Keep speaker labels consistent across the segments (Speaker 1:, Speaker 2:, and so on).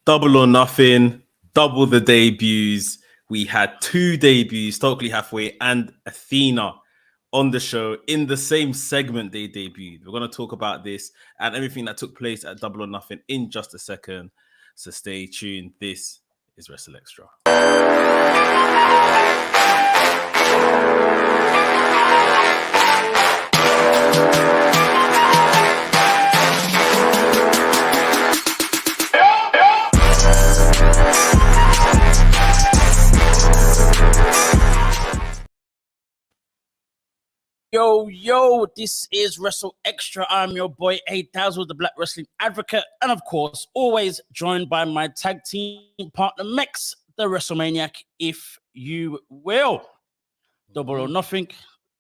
Speaker 1: Double or Nothing, double the debuts. We had two debuts, Stokely Hathaway and Athena, on the show in the same segment they debuted. We're going to talk about this and everything that took place at Double or Nothing in just a second. So stay tuned. This is WrstlXtra.
Speaker 2: Yo, this is WrstlXtra. I'm your boy A-Dazzle, the Black Wrestling Advocate, and of course, always joined by my tag team partner, Mex, the WrestleManiac, if you will. Double or Nothing,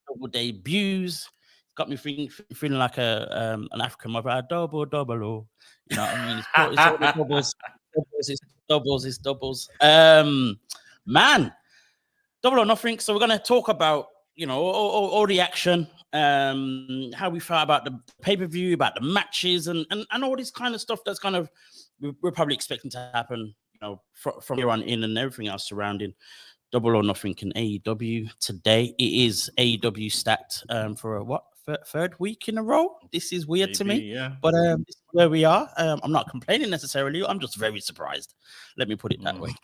Speaker 2: double debuts. Got me feeling like an African mother. Double, you know what I mean? It's all the doubles. Man, Double or Nothing. So we're gonna talk about all the action, how we felt about the pay-per-view, about the matches, and all this kind of stuff that's kind of we're probably expecting to happen, from here on in, and everything else surrounding Double or Nothing in AEW today. It is AEW stacked for a third week in a row. This is weird to me,
Speaker 1: yeah.
Speaker 2: But this is where we are. I'm not complaining necessarily. I'm just very surprised. Let me put it that way.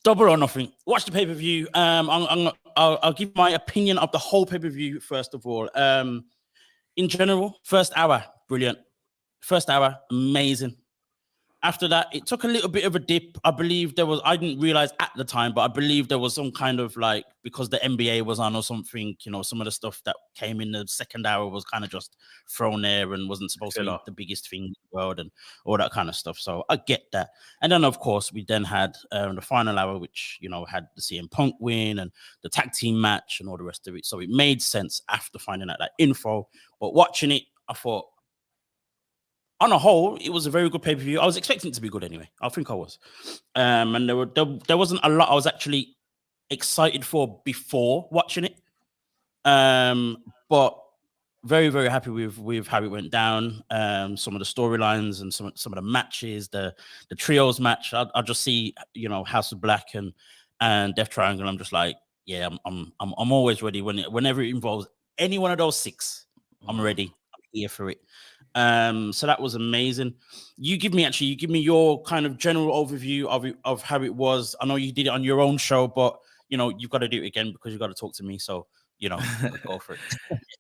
Speaker 2: Double or Nothing. Watch the pay-per-view. I'll give my opinion of the whole pay-per-view first of all. In general, first hour, brilliant. First hour, amazing. After that, it took a little bit of a dip. I believe I didn't realize at the time, but I believe there was some kind of because the NBA was on or something, some of the stuff that came in the second hour was kind of just thrown there and wasn't supposed to be the biggest thing in the world and all that kind of stuff. So I get that. And then, of course, we then had the final hour, which, had the CM Punk win and the tag team match and all the rest of it. So it made sense after finding out that info. But watching it, I thought, on a whole, it was a very good pay-per-view. I was expecting it to be good anyway. I think I was. And there wasn't a lot I was actually excited for before watching it. But very, very happy with how it went down. Some of the storylines and some of the matches, the trios match. I just see, House of Black and Death Triangle. I'm just like, yeah, I'm always ready whenever it involves any one of those six. I'm ready. I'm here for it. So that was amazing. You give me your kind of general overview of how it was. I know you did it on your own show, but you've got to do it again because you've got to talk to me. So go for it.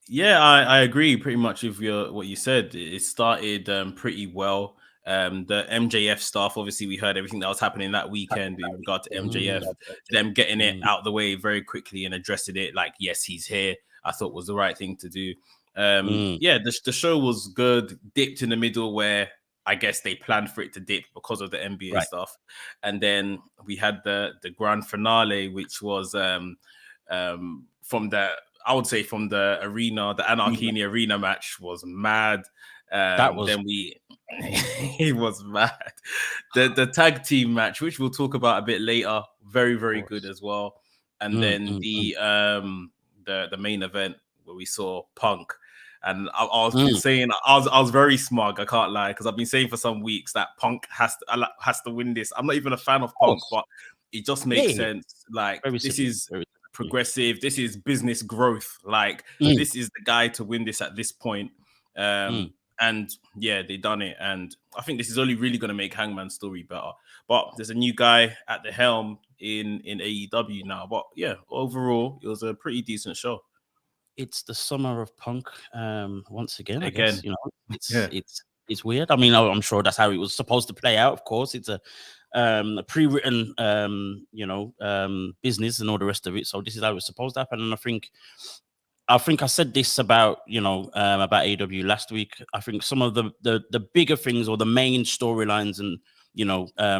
Speaker 1: Yeah, I agree pretty much with what you said. It started pretty well. The MJF stuff, obviously, we heard everything that was happening that weekend in regard to MJF. Them getting it out of the way very quickly and addressing it like, yes, he's here, I thought was the right thing to do. Yeah, the show was good. Dipped in the middle where I guess they planned for it to dip because of the NBA stuff, and then we had the grand finale, which was from the arena, the Anarchy in the Arena match was mad. It was mad. The tag team match, which we'll talk about a bit later, very, very good as well. And then the main event where we saw Punk. And I was saying, I was very smug. I can't lie, because I've been saying for some weeks that Punk has to win this. I'm not even a fan of Punk, but it just makes sense. Like, this is progressive. This is business growth. Like, this is the guy to win this at this point. And yeah, they done it. And I think this is only really going to make Hangman's story better. But there's a new guy at the helm in AEW now. But yeah, overall, it was a pretty decent show.
Speaker 2: It's the summer of Punk once again. I guess, it's weird. I mean, I'm sure that's how it was supposed to play out. Of course, it's a pre-written business and all the rest of it. So this is how it was supposed to happen. And I think I said this about about AEW last week. I think some of the bigger things or the main storylines and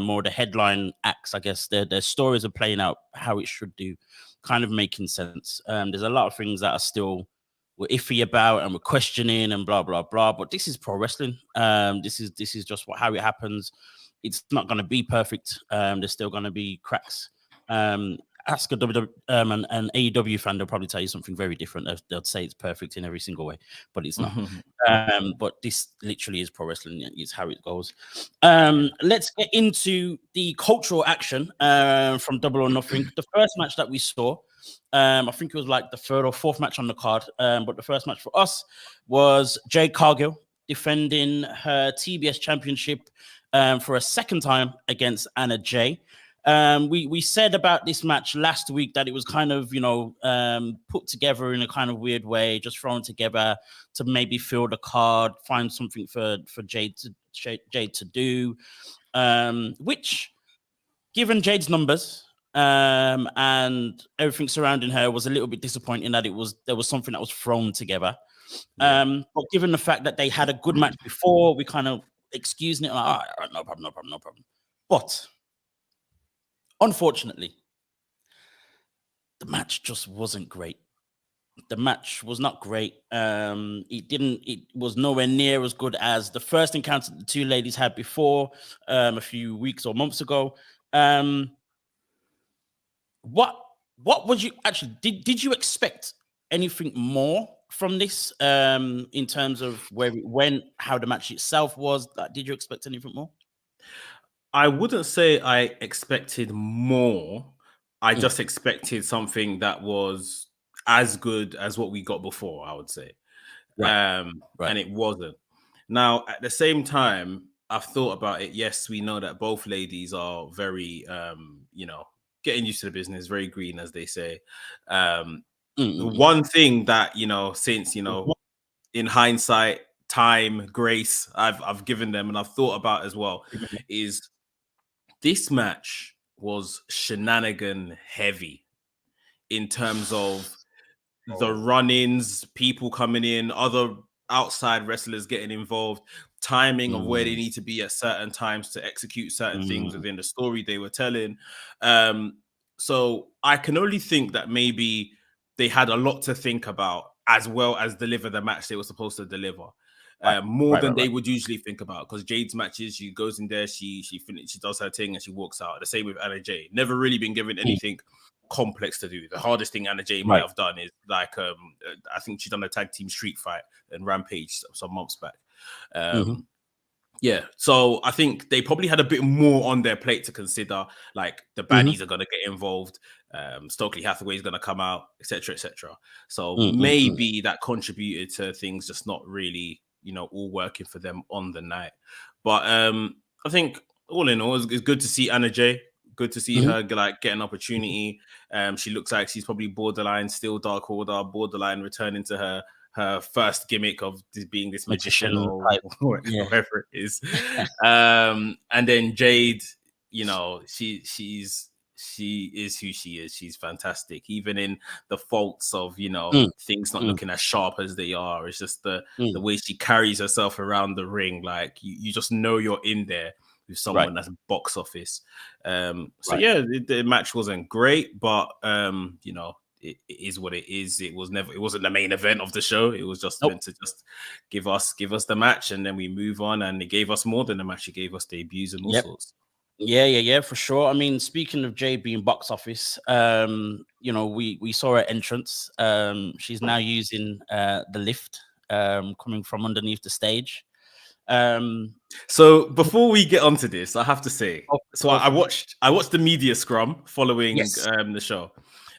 Speaker 2: more the headline acts, I guess their stories are playing out how it should do. Kind of making sense. There's a lot of things that are still we're iffy about and we're questioning and blah blah blah. But this is pro wrestling. This is just how it happens. It's not going to be perfect. There's still going to be cracks. ask a an AEW fan, they'll probably tell you something very different. They'll say it's perfect in every single way, but it's not. But this literally is pro wrestling. It's how it goes. Let's get into the cultural action from Double or Nothing. The first match that we saw, I think it was like the third or fourth match on the card, but the first match for us was Jade Cargill defending her TBS championship for a second time against Anna Jay. We said about this match last week that it was kind of, put together in a kind of weird way, just thrown together to maybe fill the card, find something for Jade to do, which, given Jade's numbers and everything surrounding her, was a little bit disappointing that there was something that was thrown together. But given the fact that they had a good match before, we kind of excusing it, like, all right, no problem. But unfortunately, the match just wasn't great. The match was not great. It was nowhere near as good as the first encounter the two ladies had before, a few weeks or months ago. What was you actually did you expect anything more from this in terms of where it went, how the match itself was? Did you expect anything more?
Speaker 1: I wouldn't say I expected more. I just expected something that was as good as what we got before, I would say. Right. And it wasn't. Now, at the same time, I've thought about it. Yes, we know that both ladies are very, getting used to the business, very green, as they say. One thing that, since, in hindsight, time, grace, I've given them and I've thought about as well, is this match was shenanigan heavy in terms of the run-ins, people coming in, other outside wrestlers getting involved, timing of where they need to be at certain times to execute certain things within the story they were telling. So I can only think that maybe they had a lot to think about as well as deliver the match they were supposed to deliver. More than they would usually think about, because Jade's matches, she goes in there, she does her thing and she walks out. The same with Anna Jay. Never really been given anything complex to do. The hardest thing Anna Jay might have done is like I think she's done a tag team street fight and Rampage some months back. Yeah, so I think they probably had a bit more on their plate to consider. Like the baddies are going to get involved, Stokely Hathaway is going to come out, etc., etc. So maybe that contributed to things just not really, all working for them on the night. But I think all in all, it's good to see Anna Jay. Good to see her get an opportunity. She looks like she's probably borderline still Dark Order, borderline returning to her first gimmick of being this magician or whatever it is. And then Jade, she is who she is. She's fantastic, even in the faults of things not looking as sharp as they are. It's just the way she carries herself around the ring. Like you just know you're in there with someone that's box office. The match wasn't great, but it is what it is. It wasn't the main event of the show. It was just meant to just give us the match, and then we move on. And it gave us more than the match. It gave us debuts and all sorts.
Speaker 2: Yeah, for sure. I mean, speaking of Jade being box office, we saw her entrance. She's now using the lift coming from underneath the stage.
Speaker 1: So before we get onto this, I have to say, I watched the media scrum following the show,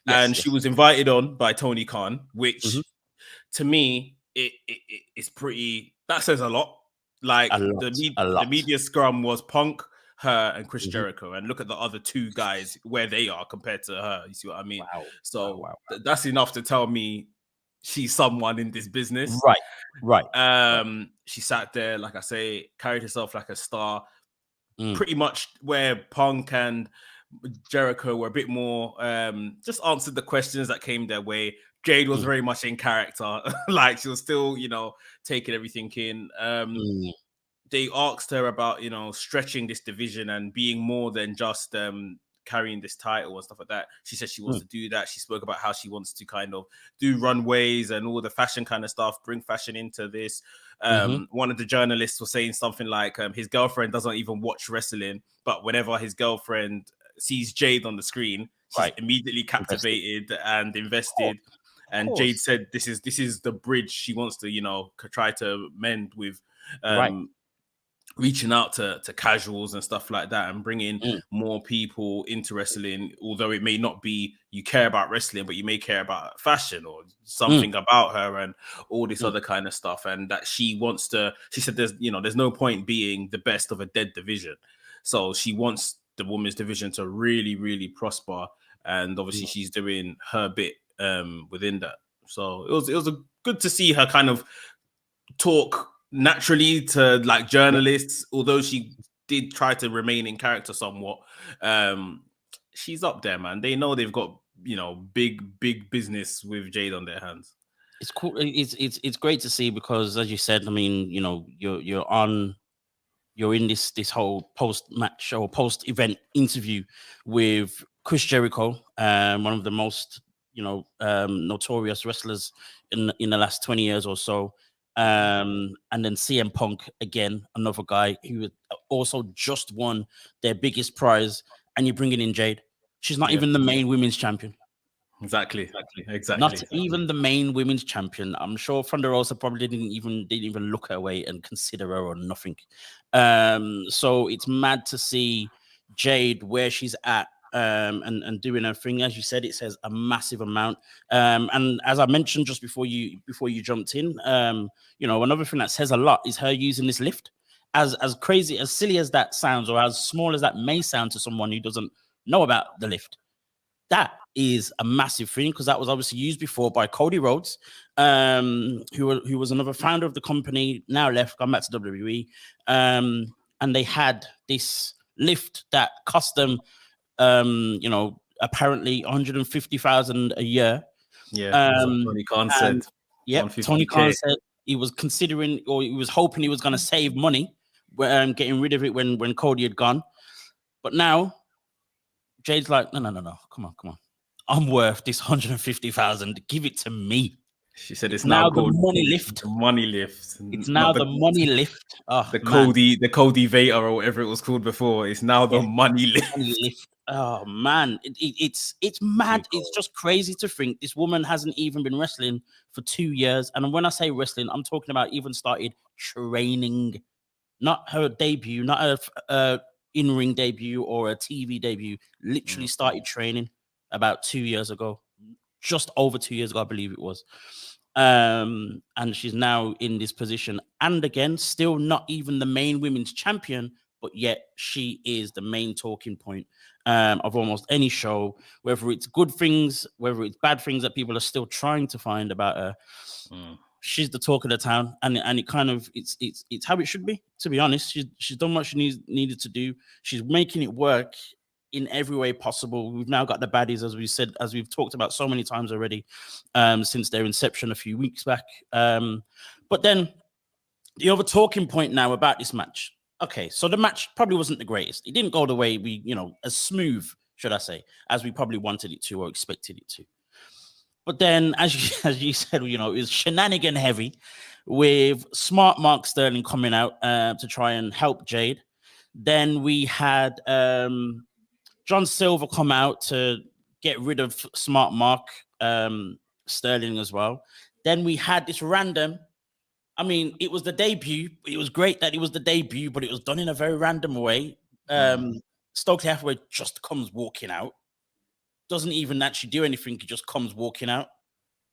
Speaker 1: and she was invited on by Tony Khan, which to me it's pretty. That says a lot. Like the media scrum was Punk, her, and Chris Jericho, and look at the other two guys where they are compared to her. You see what I mean? That's enough to tell me she's someone in this business.
Speaker 2: Right.
Speaker 1: She sat there, like I say, carried herself like a star. Pretty much where Punk and Jericho were a bit more, just answered the questions that came their way. Jade was very much in character. Like she was still, taking everything in. They asked her about, stretching this division and being more than just carrying this title and stuff like that. She said she wants to do that. She spoke about how she wants to kind of do runways and all the fashion kind of stuff, bring fashion into this. One of the journalists was saying something like his girlfriend doesn't even watch wrestling, but whenever his girlfriend sees Jade on the screen, she's immediately captivated and invested. And Jade said, "This is the bridge she wants to, try to mend with." Reaching out to casuals and stuff like that and bringing more people into wrestling, although it may not be you care about wrestling, but you may care about fashion or something about her and all this other kind of stuff. And that she said there's no point being the best of a dead division. So she wants the women's division to really, really prosper. And obviously she's doing her bit within that. So it was good to see her kind of talk naturally to like journalists, although she did try to remain in character somewhat. She's up there, man. They know they've got big business with Jade on their hands.
Speaker 2: It's cool. It's great to see because, as you said, I mean, you're in this whole post-match or post-event interview with Chris Jericho, one of the most notorious wrestlers in the last 20 years or so. And then CM Punk, again, another guy who also just won their biggest prize, and you're bringing in Jade. She's not even the main women's champion.
Speaker 1: Exactly.
Speaker 2: Not even the main women's champion. I'm sure Thunder Rosa probably didn't even look her way and consider her or nothing. So it's mad to see Jade where she's at. And doing her thing, as you said, it says a massive amount. And as I mentioned just before you jumped in, another thing that says a lot is her using this lift. As crazy, as silly as that sounds, or as small as that may sound to someone who doesn't know about the lift, that is a massive thing because that was obviously used before by Cody Rhodes, who was another founder of the company, now left, gone back to WWE, and they had this lift that cost them. Apparently 150,000 a year.
Speaker 1: Tony Khan said.
Speaker 2: Tony Khan said he was considering, or he was hoping he was going to save money, getting rid of it when Cody had gone. But now Jade's like, no, come on. I'm worth this 150,000. Give it to me.
Speaker 1: She said it's now
Speaker 2: the money lift.
Speaker 1: The money lift.
Speaker 2: It's now the money lift. Oh,
Speaker 1: the Cody Veta or whatever it was called before. It's now the money lift.
Speaker 2: Oh man, it's mad. It's just crazy to think this woman hasn't even been wrestling for 2 years. And when I say wrestling, I'm talking about even started training, not her debut, not her in-ring debut or a TV debut. Literally started training about 2 years ago, just over 2 years ago, I believe it was. And she's now in this position, and again, still not even the main women's champion, but yet she is the main talking point of almost any show, whether it's good things, whether it's bad things that people are still trying to find about her. She's the talk of the town, and it kind of it's how it should be. To be honest, she's done what she needed to do. She's making it work in every way possible. We've now got the baddies, as we've talked about so many times already, since their inception a few weeks back. But then the other talking point now about this match. Okay, so the match probably wasn't the greatest. It didn't go the way we, as smooth, should I say, as we probably wanted it to or expected it to. But then, as you said, it was shenanigan heavy, with smart Mark Sterling coming out to try and help Jade. Then we had John Silver come out to get rid of smart Mark Sterling as well. Then we had this random. I mean, it was the debut. It was great that it was the debut, but it was done in a very random way. Stokely Hathaway just comes walking out. Doesn't even actually do anything. He just comes walking out.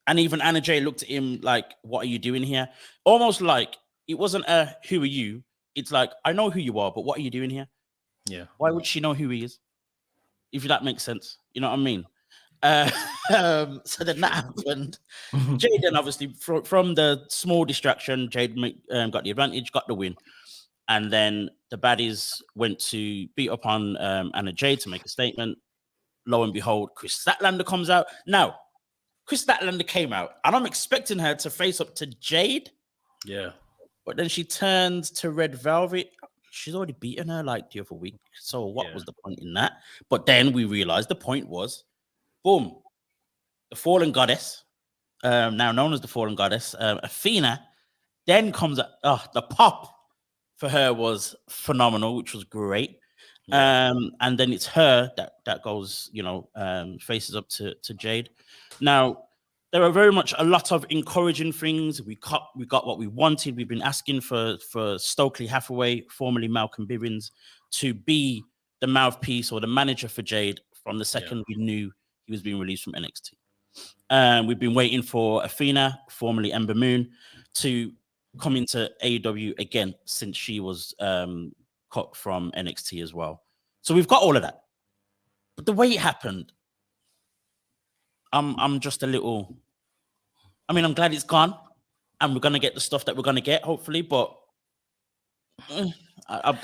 Speaker 2: And even Anna Jay looked at him like, what are you doing here? Almost like it wasn't a, who are you? It's like, I know who you are, but what are you doing here?
Speaker 1: Yeah.
Speaker 2: Why would she know who he is? If that makes sense. You know what I mean? So then that happened. Jade then obviously from the small distraction, Jade got the advantage, got the win. And then the baddies went to beat up on Anna Jade to make a statement. Lo and behold, Chris Statlander comes out. Now, Chris Statlander came out, and I'm expecting her to face up to Jade.
Speaker 1: Yeah.
Speaker 2: But then she turns to Red Velvet. She's already beaten her like the other week. So what was the point in that? But then we realized the point was, boom, the Fallen Goddess, now known as the Fallen Goddess, Athena, then comes up. Oh, the pop for her was phenomenal, which was great. And then it's her that goes, faces up to Jade. Now, there are very much a lot of encouraging things. We got what we wanted. We've been asking for Stokely Hathaway, formerly Malcolm Bivens, to be the mouthpiece or the manager for Jade from the second we knew he was being released from NXT. We've been waiting for Athena, formerly Ember Moon, to come into AEW again since she was cut from NXT as well. So we've got all of that. But the way it happened, I'm just a little... I mean, I'm glad it's gone, and we're gonna get the stuff that we're gonna get, hopefully. But I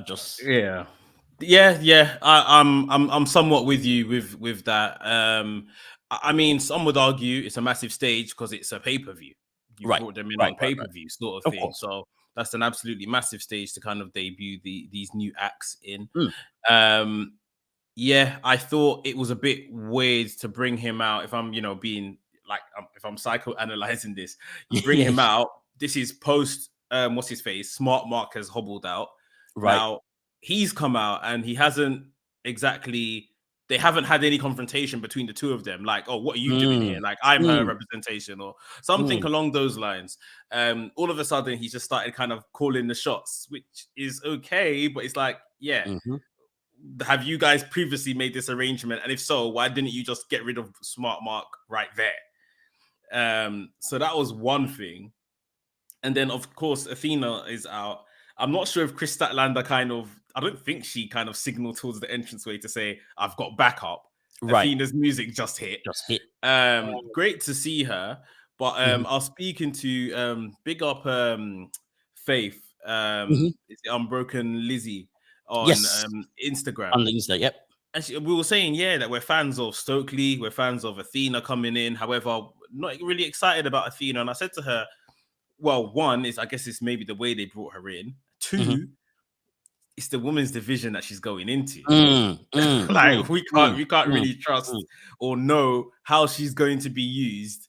Speaker 2: just
Speaker 1: I'm somewhat with you with that. I mean, some would argue it's a massive stage because it's a pay-per-view. You brought them in on pay-per-view sort of thing. So that's an absolutely massive stage to kind of debut these new acts in. Yeah, I thought it was a bit weird to bring him out. If I'm, being like, if I'm psychoanalyzing this, you bring him out. This is post, what's his face? Smart Mark has hobbled out.
Speaker 2: Right.
Speaker 1: Now, he's come out and he hasn't exactly... They haven't had any confrontation between the two of them. Like, oh, what are you doing here? Like, I'm her representation or something along those lines. All of a sudden, he just started kind of calling the shots, which is okay. But it's like, have you guys previously made this arrangement? And if so, why didn't you just get rid of Smart Mark right there? So that was one thing. And then, of course, Athena is out. I'm not sure if Chris Statlander I don't think she kind of signaled towards the entranceway to say, I've got backup. Right. Athena's music just hit. Great to see her. But I was speaking to big up Faith, Unbroken Lizzie on Instagram.
Speaker 2: On Insta, yep.
Speaker 1: And we were saying, that we're fans of Stokely, we're fans of Athena coming in. However, not really excited about Athena. And I said to her, well, one is, I guess it's maybe the way they brought her in. Two, it's the women's division that she's going into. We can't really trust or know how she's going to be used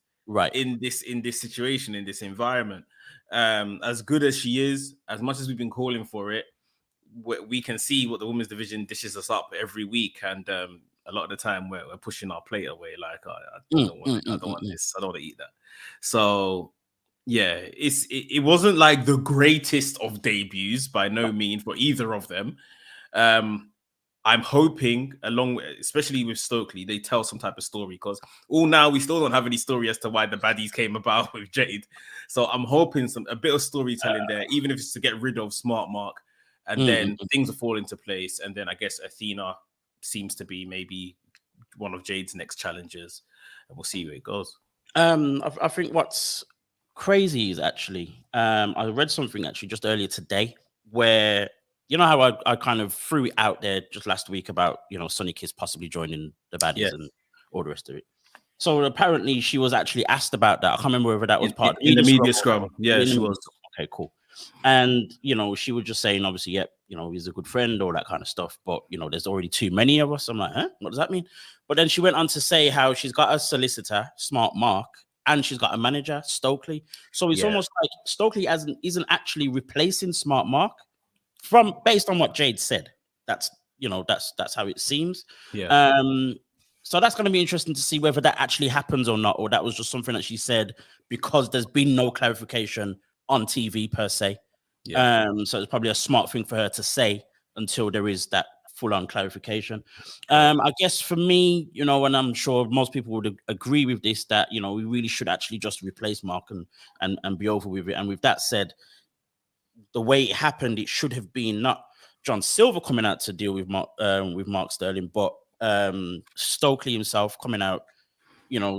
Speaker 1: in this situation, in this environment. As good as she is, as much as we've been calling for it, we can see what the women's division dishes us up every week, and a lot of the time we're pushing our plate away. Like, I don't want this. I don't want to eat that. So yeah, it wasn't like the greatest of debuts by no means for either of them. I'm hoping, especially with Stokely, they tell some type of story, because now we still don't have any story as to why the baddies came about with Jade. So I'm hoping a bit of storytelling there, even if it's to get rid of Smart Mark, and then things will fall into place. And then I guess Athena seems to be maybe one of Jade's next challengers, and we'll see where it goes.
Speaker 2: I think what's crazy is actually, I read something actually just earlier today where, you know how I kind of threw it out there just last week about, Sonny Kiss possibly joining the baddies and all the rest of it. So apparently she was actually asked about that. I can't remember whether that was part
Speaker 1: in the media scrum. Yeah, she was.
Speaker 2: Okay, cool. And, she was just saying, obviously, he's a good friend, all that kind of stuff. But, there's already too many of us. I'm like, huh? What does that mean? But then she went on to say how she's got a solicitor, Smart Mark, and she's got a manager, Stokely. So it's almost like Stokely isn't actually replacing Smart Mark based on what Jade said. That's how it seems.
Speaker 1: Yeah.
Speaker 2: So that's going to be interesting to see whether that actually happens or not, or that was just something that she said because there's been no clarification on TV per se. Yeah. So it's probably a smart thing for her to say until there is that full-on clarification. I guess for me, and I'm sure most people would agree with this, that, we really should actually just replace Mark and be over with it. And with that said, the way it happened, it should have been not John Silver coming out to deal with Mark Sterling, but Stokely himself coming out,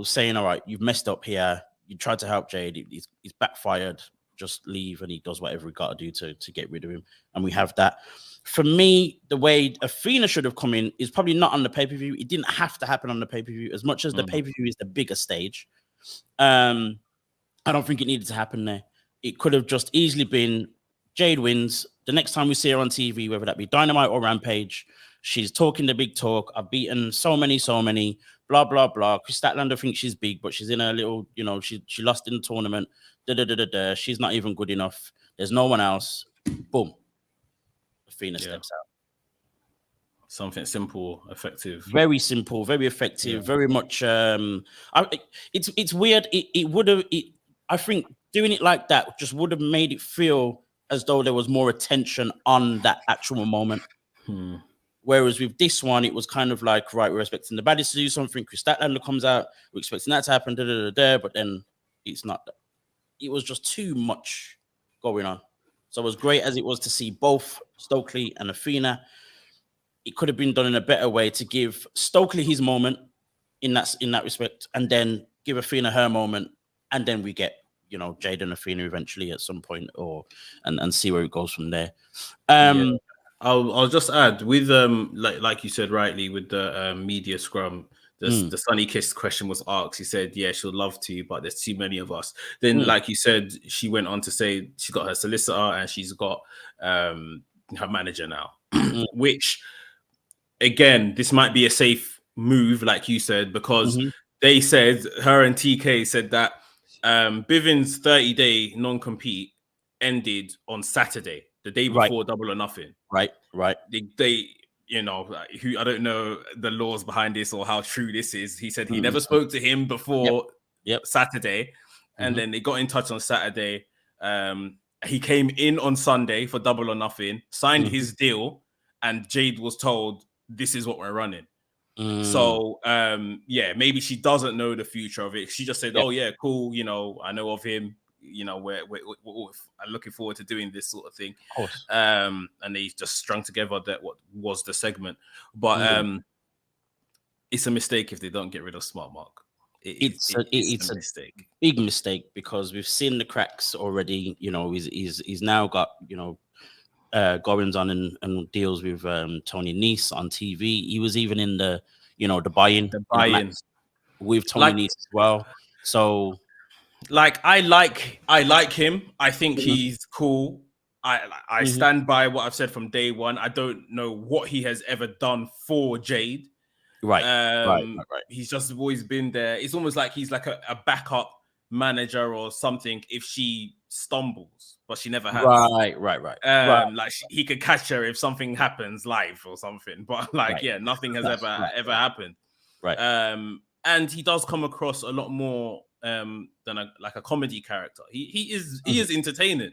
Speaker 2: saying, all right, you've messed up here. You tried to help Jade. He's backfired. Just leave, and he does whatever he got to do to get rid of him. And we have that. For me, the way Athena should have come in is probably not on the pay-per-view. It didn't have to happen on the pay-per-view. As much as the pay-per-view is the bigger stage, I don't think it needed to happen there. It could have just easily been Jade wins. The next time we see her on TV, whether that be Dynamite or Rampage, she's talking the big talk. I've beaten so many, blah, blah, blah. Chris Statlander thinks she's big, but she's in a little, she lost in the tournament. She's not even good enough. There's no one else. Boom. Athena steps out.
Speaker 1: Something simple, effective.
Speaker 2: Very simple, very effective, very much. It's weird. It would have. I think doing it like that just would have made it feel as though there was more attention on that actual moment. Whereas with this one, it was kind of like, right, we're expecting the baddies to do something. Chris Statlander comes out, we're expecting that to happen, but then it's not. It was just too much going on. So as great as it was to see both Stokely and Athena, it could have been done in a better way to give Stokely his moment in that respect, and then give Athena her moment, and then we get Jade and Athena eventually at some point, and see where it goes from there.
Speaker 1: I'll just add with like you said rightly with the media scrum. The Sunny Kiss question was asked. He said, "Yeah, she'd love to, but there's too many of us." Then, like you said, she went on to say she's got her solicitor and she's got her manager now. Which, again, this might be a safe move, like you said, because they said her and TK said that Bivens' 30-day non-compete ended on Saturday, the day before Double or Nothing.
Speaker 2: Right.
Speaker 1: They who I don't know the laws behind this or how true this is. He said he never spoke to him before Saturday, and then they got in touch on Saturday. He came in on Sunday for Double or Nothing, signed his deal, and Jade was told, "This is what we're running." So maybe she doesn't know the future of it. She just said, "Oh yeah, cool. I know of him. We're looking forward to doing this sort of thing."
Speaker 2: Of course.
Speaker 1: And they just strung together that what was the segment. But it's a mistake if they don't get rid of Smart Mark.
Speaker 2: It's a mistake. Big mistake, because we've seen the cracks already. He's now got goings on and deals with Tony Nese on TV. He was even in the buy-in with Tony Nese as well. So
Speaker 1: I like him. I think he's cool. I stand by what I've said from day one. I don't know what he has ever done for Jade. Right. He's just always been there. It's almost like he's like a backup manager or something if she stumbles, but she never has.
Speaker 2: Right.
Speaker 1: Like he could catch her if something happens live or something, but nothing has ever happened.
Speaker 2: Right.
Speaker 1: And he does come across a lot more than a comedy character. He is entertaining.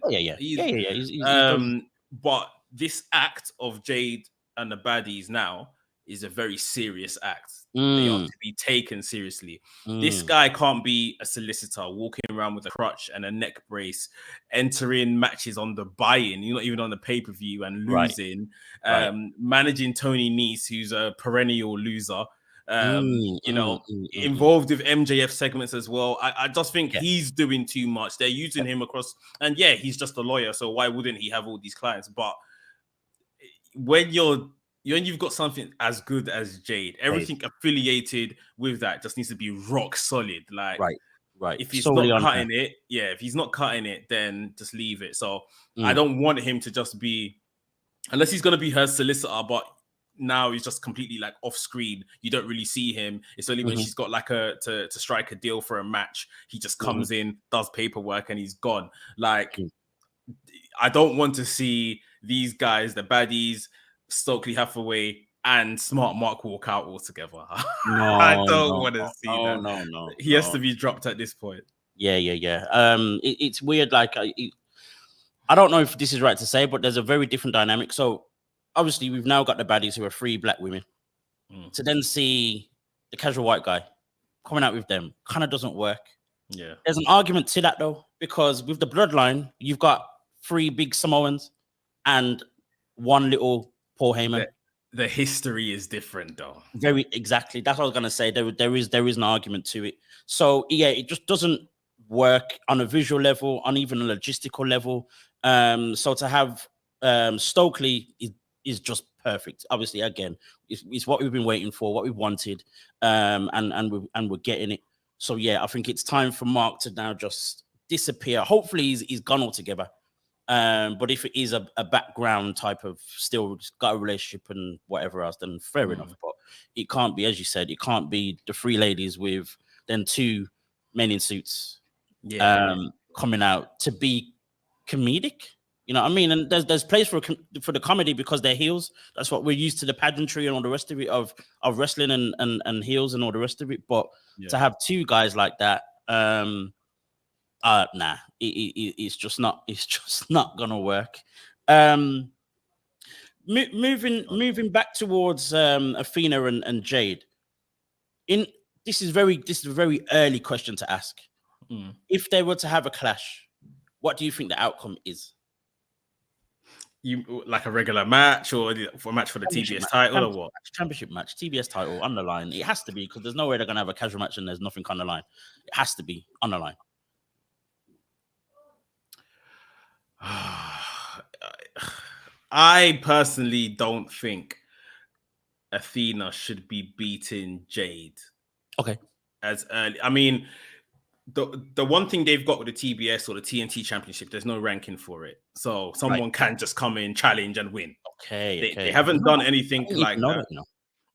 Speaker 1: But this act of Jade and the baddies now is a very serious act. They are to be taken seriously. This guy can't be a solicitor walking around with a crutch and a neck brace, entering matches on the buy-in, you're not even on the pay-per-view, and losing. Managing Tony Nese, who's a perennial loser. Involved with MJF segments as well. I just think he's doing too much. They're using him across, and he's just a lawyer, so why wouldn't he have all these clients? But when you've got something as good as Jade, everything affiliated with that just needs to be rock solid. Like,
Speaker 2: right.
Speaker 1: If he's not cutting it, if he's not cutting it, then just leave it. So I don't want him to just be, unless he's going to be her solicitor, but now he's just completely like off screen. You don't really see him. It's only when she's got like to strike a deal for a match, he just comes in, does paperwork, and he's gone. Like, I don't want to see these guys, the baddies, Stokely Hathaway and Smart Mark, walk out all together. I don't want to see that.
Speaker 2: No.
Speaker 1: He has to be dropped at this point.
Speaker 2: Yeah. It's weird. Like, I don't know if this is right to say, but there's a very different dynamic. So obviously we've now got the baddies who are 3 black women. To then see the casual white guy coming out with them kind of doesn't work.
Speaker 1: Yeah.
Speaker 2: There's an argument to that though, because with the bloodline, you've got 3 big Samoans and 1 little Paul Heyman.
Speaker 1: The history is different though.
Speaker 2: Very exactly. That's what I was gonna say. There is an argument to it. So it just doesn't work on a visual level, on even a logistical level. So to have Stokely is just perfect. Obviously, again, it's what we've been waiting for, what we wanted, and we're getting it. So I think it's time for Mark to now just disappear. Hopefully, he's gone altogether. But if it is a background type of still got a relationship and whatever else, then fair enough. But it can't be, as you said, it can't be the 3 ladies with then 2 men in suits coming out to be comedic. You know what I mean? And there's place for the comedy because they're heels. That's what we're used to, the pageantry and all the rest of it of wrestling and heels and all the rest of it. But to have two guys like that, nah, it's just not gonna work. Moving back towards Athena and Jade. This is a very early question to ask. If they were to have a clash, what do you think the outcome is?
Speaker 1: You like a regular match or for a match for the TBS title or what?
Speaker 2: Championship match, TBS title on the line. It has to be, because there's no way they're gonna have a casual match and there's nothing on the line. It has to be on the line.
Speaker 1: I personally don't think Athena should be beating Jade.
Speaker 2: Okay.
Speaker 1: As early, I mean, the one thing they've got with the TBS or the TNT Championship, there's no ranking for it, so someone can just come in, challenge, and win. They haven't done anything like that.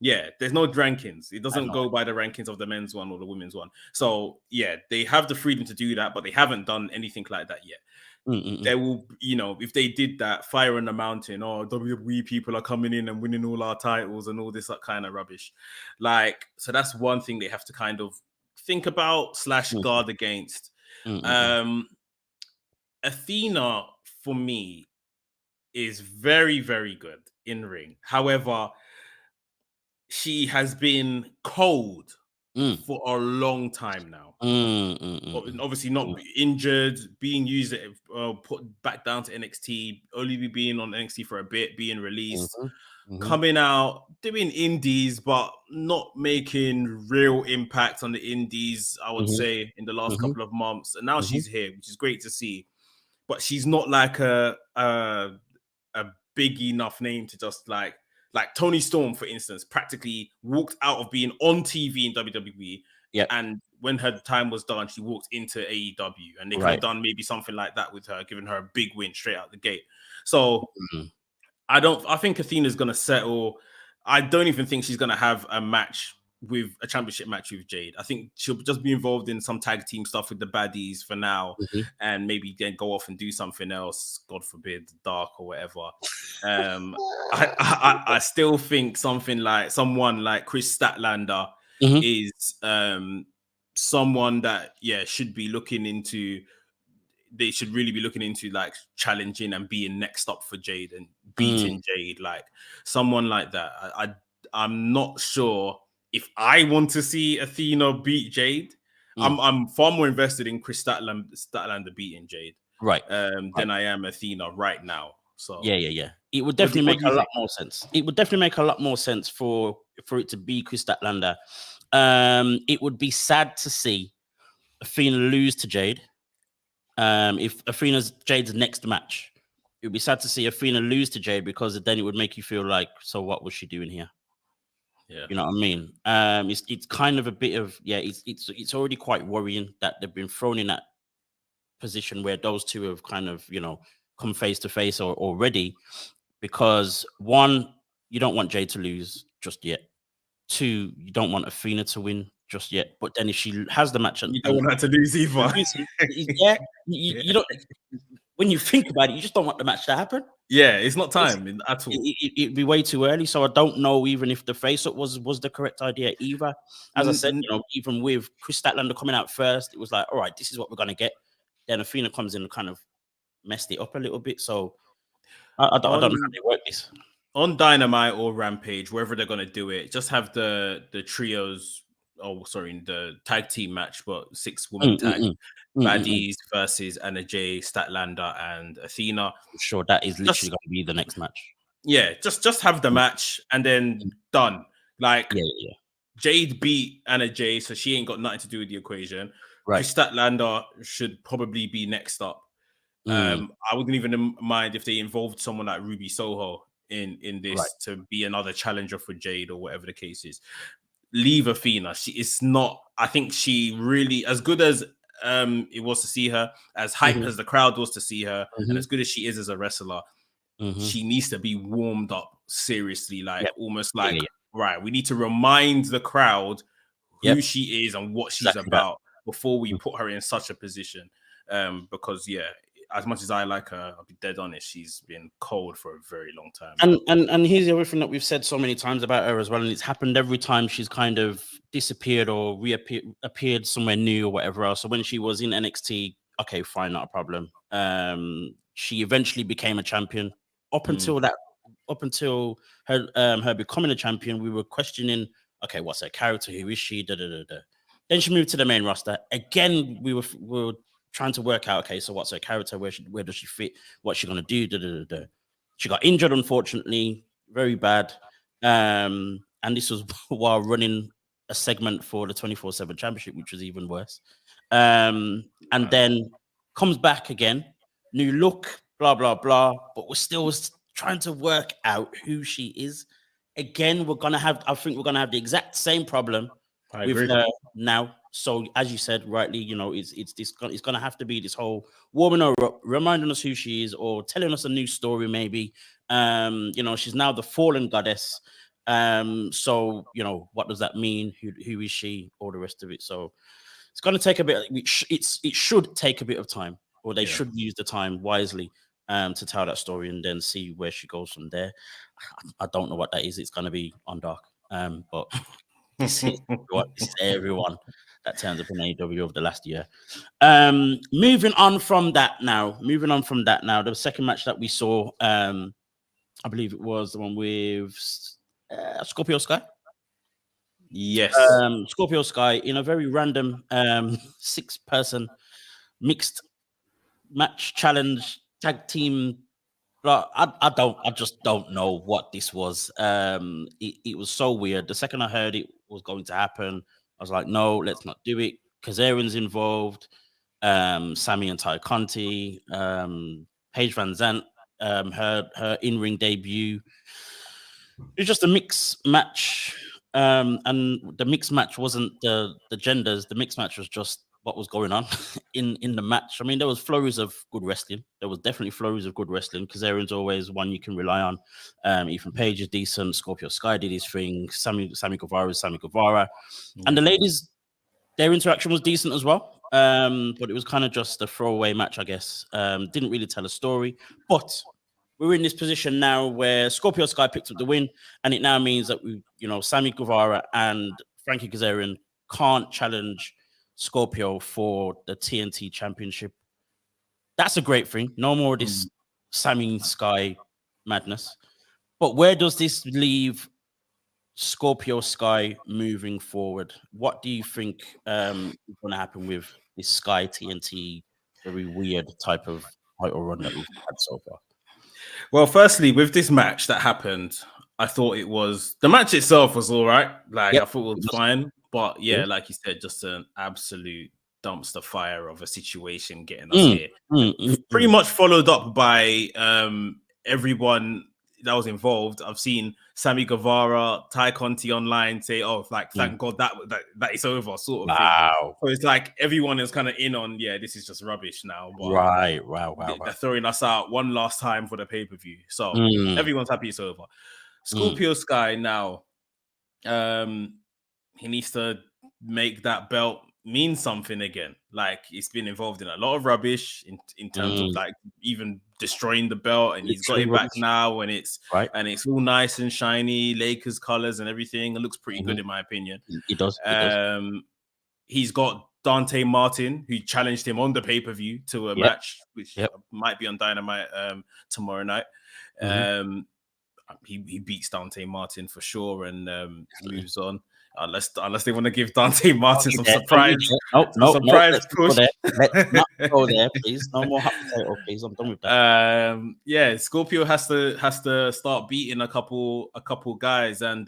Speaker 1: Yeah, there's no rankings. It doesn't go by the rankings of the men's one or the women's one. So yeah, they have the freedom to do that, but they haven't done anything like that yet. There will, if they did that, Fire in the Mountain, or WWE people are coming in and winning all our titles and all this kind of rubbish. Like, so that's one thing they have to kind of think about / guard against. Athena, for me, is very, very good in ring. However, she has been cold for a long time now. Obviously not injured, being used, put back down to NXT, only being on NXT for a bit, being released, coming out, doing indies, but not making real impact on the indies, I would say, in the last couple of months. And now she's here, which is great to see. But she's not like a big enough name to just like Toni Storm, for instance, practically walked out of being on TV in WWE.
Speaker 2: Yeah.
Speaker 1: And when her time was done, she walked into AEW, and they could have done maybe something like that with her, giving her a big win straight out the gate. So I think Athena's going to settle. I don't even think she's going to have a championship match with Jade. I think she'll just be involved in some tag team stuff with the baddies for now, and maybe then go off and do something else, God forbid, dark or whatever. I still think someone like Chris Statlander is someone that should be looking into. They should really be looking into like challenging and being next up for Jade and beating Jade, like someone like that. I'm not sure if I want to see Athena beat Jade. I'm far more invested in Chris Statlander beating Jade, than I am Athena right now. So
Speaker 2: yeah. It would definitely make a lot more sense. It would definitely make a lot more sense for it to be Chris Statlander. It would be sad to see Athena lose to Jade. If Athena's Jade's next match, it would be sad to see Athena lose to Jade, because then it would make you feel like, so what was she doing here?
Speaker 1: Yeah,
Speaker 2: you know what I mean. It's kind of a bit of it's already quite worrying that they've been thrown in that position where those two have kind of come face to face already, because one, you don't want Jade to lose just yet. Two, you don't want Athena to win just yet. But then if she has the match,
Speaker 1: you don't want her to lose either.
Speaker 2: You don't. When you think about it, you just don't want the match to happen.
Speaker 1: Yeah, it's not time at all.
Speaker 2: It'd be way too early. So I don't know even if the face-up was the correct idea either. As I said, even with Chris Statlander coming out first, it was like, all right, this is what we're going to get. Then Athena comes in and kind of messed it up a little bit. So I don't know how they work this.
Speaker 1: On Dynamite or Rampage, wherever they're going to do it, just have the trios, the tag team match, but 6-woman tag. Baddies versus Anna Jay, Statlander, and Athena.
Speaker 2: Sure, that is literally going to be the next match.
Speaker 1: Yeah, just have the match and then done. Like, Jade beat Anna Jay, so she ain't got nothing to do with the equation. Right. Statlander should probably be next up. I wouldn't even mind if they involved someone like Ruby Soho in this to be another challenger for Jade or whatever the case is. Leave Athena. She is not. I think she really, as good as it was to see her, as hype as the crowd was to see her, and as good as she is as a wrestler, she needs to be warmed up seriously, almost like right. We need to remind the crowd who she is and what she's about before we put her in such a position. Because as much as I like her, I'll be dead honest, she's been cold for a very long time.
Speaker 2: And here's the other thing that we've said so many times about her as well, and it's happened every time she's kind of disappeared or appeared somewhere new or whatever else. So when she was in NXT, okay, fine, not a problem. She eventually became a champion. Up until her becoming a champion, we were questioning, okay, what's her character? Who is she? Then she moved to the main roster. Again, we were trying to work out, okay, so what's her character? Where does she fit? What's she gonna do? She got injured, unfortunately, very bad. And this was while running a segment for the 24/7 championship, which was even worse. And then comes back again, new look, blah, blah, blah. But we're still trying to work out who she is. Again, I think we're gonna have the exact same problem with her now. So as you said rightly, it's gonna have to be this whole warming her up, reminding us who she is, or telling us a new story, maybe. She's now the fallen goddess. So what does that mean? Who is she? All the rest of it. So it's gonna take a bit. It should take a bit of time, or they should use the time wisely to tell that story and then see where she goes from there. I don't know what that is. It's gonna be on dark. But this is everyone that turns up in AEW over the last year. Moving on from that now, the second match that we saw, I believe it was the one with Scorpio Sky.
Speaker 1: Yes.
Speaker 2: Scorpio Sky in a very random 6-person mixed match challenge tag team. But I just don't know what this was. It was so weird. The second I heard it was going to happen, I was like, no, let's not do it. Kazarin's involved, Sammy and Ty Conti, Paige Van Zandt, her in-ring debut. It was just a mixed match. And the mixed match wasn't the genders. The mixed match was just what was going on in the match. I mean, there was flurries of good wrestling. There was definitely flurries of good wrestling. Kazarin's always one you can rely on. Ethan Page is decent. Scorpio Sky did his thing. Sammy Guevara is Sammy Guevara. And the ladies, their interaction was decent as well. But it was kind of just a throwaway match, I guess. Didn't really tell a story. But we're in this position now where Scorpio Sky picked up the win, and it now means that Sammy Guevara and Frankie Kazarian can't challenge Scorpio for the TNT Championship. That's a great thing. No more of this Sammy Sky madness. But where does this leave Scorpio Sky moving forward? What do you think is going to happen with this Sky TNT very weird type of title run that we've had so far?
Speaker 1: Well, firstly, with this match that happened, I thought the match itself was all right. I thought it was fine. But yeah, like you said, just an absolute dumpster fire of a situation getting us here. Pretty much followed up by everyone that was involved. I've seen Sammy Guevara, Ty Conti online say, "Oh, thank God that it's over," sort of thing. So it's like everyone is kind of in on, this is just rubbish now. But
Speaker 2: right. Wow.
Speaker 1: They're throwing us out one last time for the pay-per-view. So everyone's happy it's over. Scorpio Sky now, he needs to make that belt mean something again. He's been involved in a lot of rubbish in terms of even destroying the belt, and he's got it back now, and it's all nice and shiny, Lakers colors and everything. It looks pretty good in my opinion.
Speaker 2: It does.
Speaker 1: He's got Dante Martin, who challenged him on the pay-per-view to a match, which might be on Dynamite tomorrow night. He beats Dante Martin for sure and moves on. Unless they want to give Dante Martin some surprise. Surprise push.
Speaker 2: Let's not go there, please. No more hot potato, please. I'm done with that.
Speaker 1: Scorpio has to start beating a couple guys, and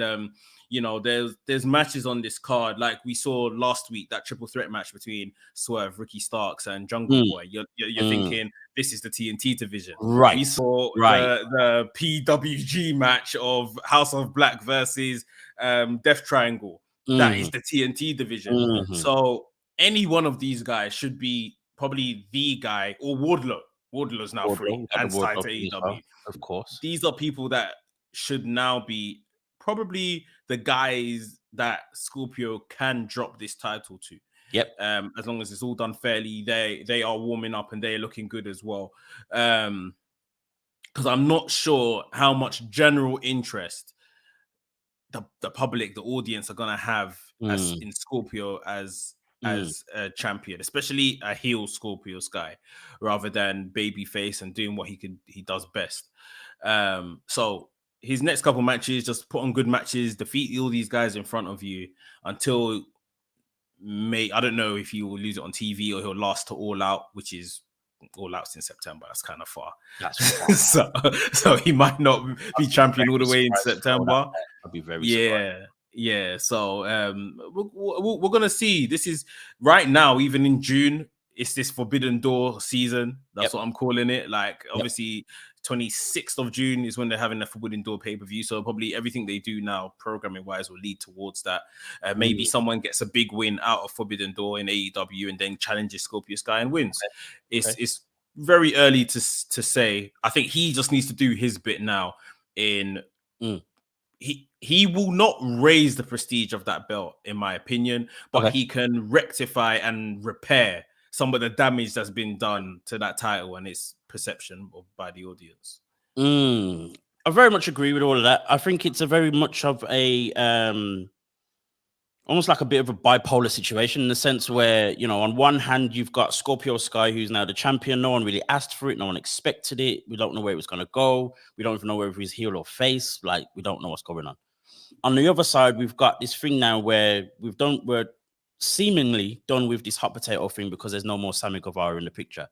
Speaker 1: there's matches on this card like we saw last week, that triple threat match between Swerve, Ricky Starks, and Jungle Boy. You're thinking this is the TNT division,
Speaker 2: right?
Speaker 1: We saw the PWG match of House of Black versus Death Triangle. That is the TNT division. So any one of these guys should be probably the guy, or Wardlow. Wardlow's now free and signed to AEW.
Speaker 2: Of course,
Speaker 1: these are people that should now be probably the guys that Scorpio can drop this title to.
Speaker 2: Yep.
Speaker 1: As long as it's all done fairly, they are warming up and they're looking good as well. Because I'm not sure how much general interest the public, the audience are gonna have as in Scorpio as a champion, especially a heel Scorpio Sky, rather than babyface and doing what he does best. So his next couple matches, just put on good matches, defeat all these guys in front of you until I don't know if he will lose it on TV or he'll last to All Out, which is All Out's in September. That's kind of far.
Speaker 2: That's far.
Speaker 1: so he might not be champion all the way in September.
Speaker 2: I'd be very surprised.
Speaker 1: Yeah. So we're gonna see. This is right now, even in June. It's this Forbidden Door season. That's what I'm calling it. Like, obviously, 26th of June is when they're having the Forbidden Door pay-per-view. So probably everything they do now, programming-wise, will lead towards that. Maybe someone gets a big win out of Forbidden Door in AEW and then challenges Scorpio Sky and wins. It's very early to say. I think he just needs to do his bit now. He will not raise the prestige of that belt, in my opinion, but he can rectify and repair some of the damage that's been done to that title and its perception by the audience.
Speaker 2: I very much agree with all of that. I think it's a very much of a almost like a bit of a bipolar situation in the sense where, you know, on one hand, you've got Scorpio Sky, who's now the champion. No one really asked for it. No one expected it. We don't know where it was going to go. We don't even know whether he's heel or face. Like, we don't know what's going on. On the other side, we've got this thing now where we're seemingly done with this hot potato thing because there's no more Sammy Guevara in the picture.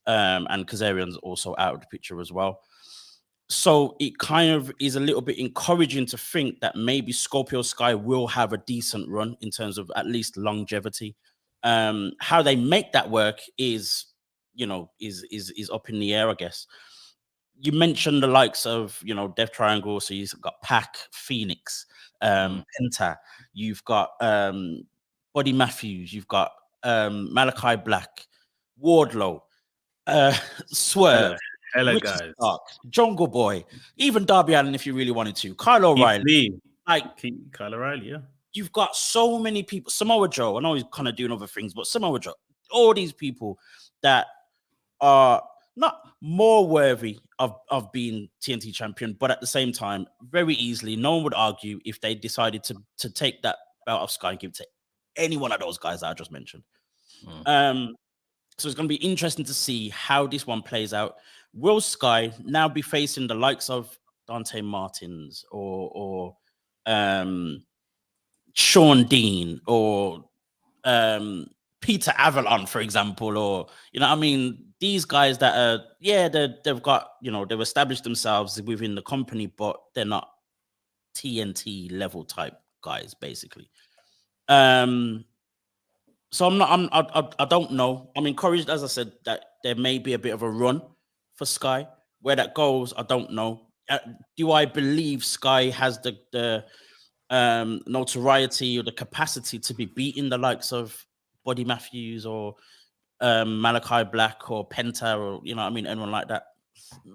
Speaker 2: And Kazarian's also out of the picture as well. So it kind of is a little bit encouraging to think that maybe Scorpio Sky will have a decent run in terms of at least longevity. How they make that work is, you know, is up in the air, I guess. You mentioned the likes of, you know, Death Triangle. So you've got Pac, Phoenix, Penta. You've got Buddy Matthews. You've got Malachi Black, Wardlow, Swerve,
Speaker 1: Hello guys.
Speaker 2: Stark, Jungle Boy, even Darby Allin if you really wanted to. Kyle O'Reilly.
Speaker 1: Kyle O'Reilly, yeah.
Speaker 2: You've got so many people. Samoa Joe. I know he's kind of doing other things, but Samoa Joe. All these people that are not more worthy of being TNT champion, but at the same time, very easily, no one would argue if they decided to take that belt off Sky and give it to any one of those guys that I just mentioned. So it's going to be interesting to see how this one plays out. Will Sky now be facing the likes of Dante Martins or Sean Dean or Peter Avalon, for example, or, you know, I mean, these guys that are, they've got, you know, they've established themselves within the company, but they're not TNT level type guys, basically. So I don't know. I'm encouraged, as I said, that there may be a bit of a run for Sky. Where that goes, I don't know. Do I believe Sky has the notoriety or the capacity to be beating the likes of Buddy Matthews or Malachi Black or Penta or, you know what I mean, anyone like that? I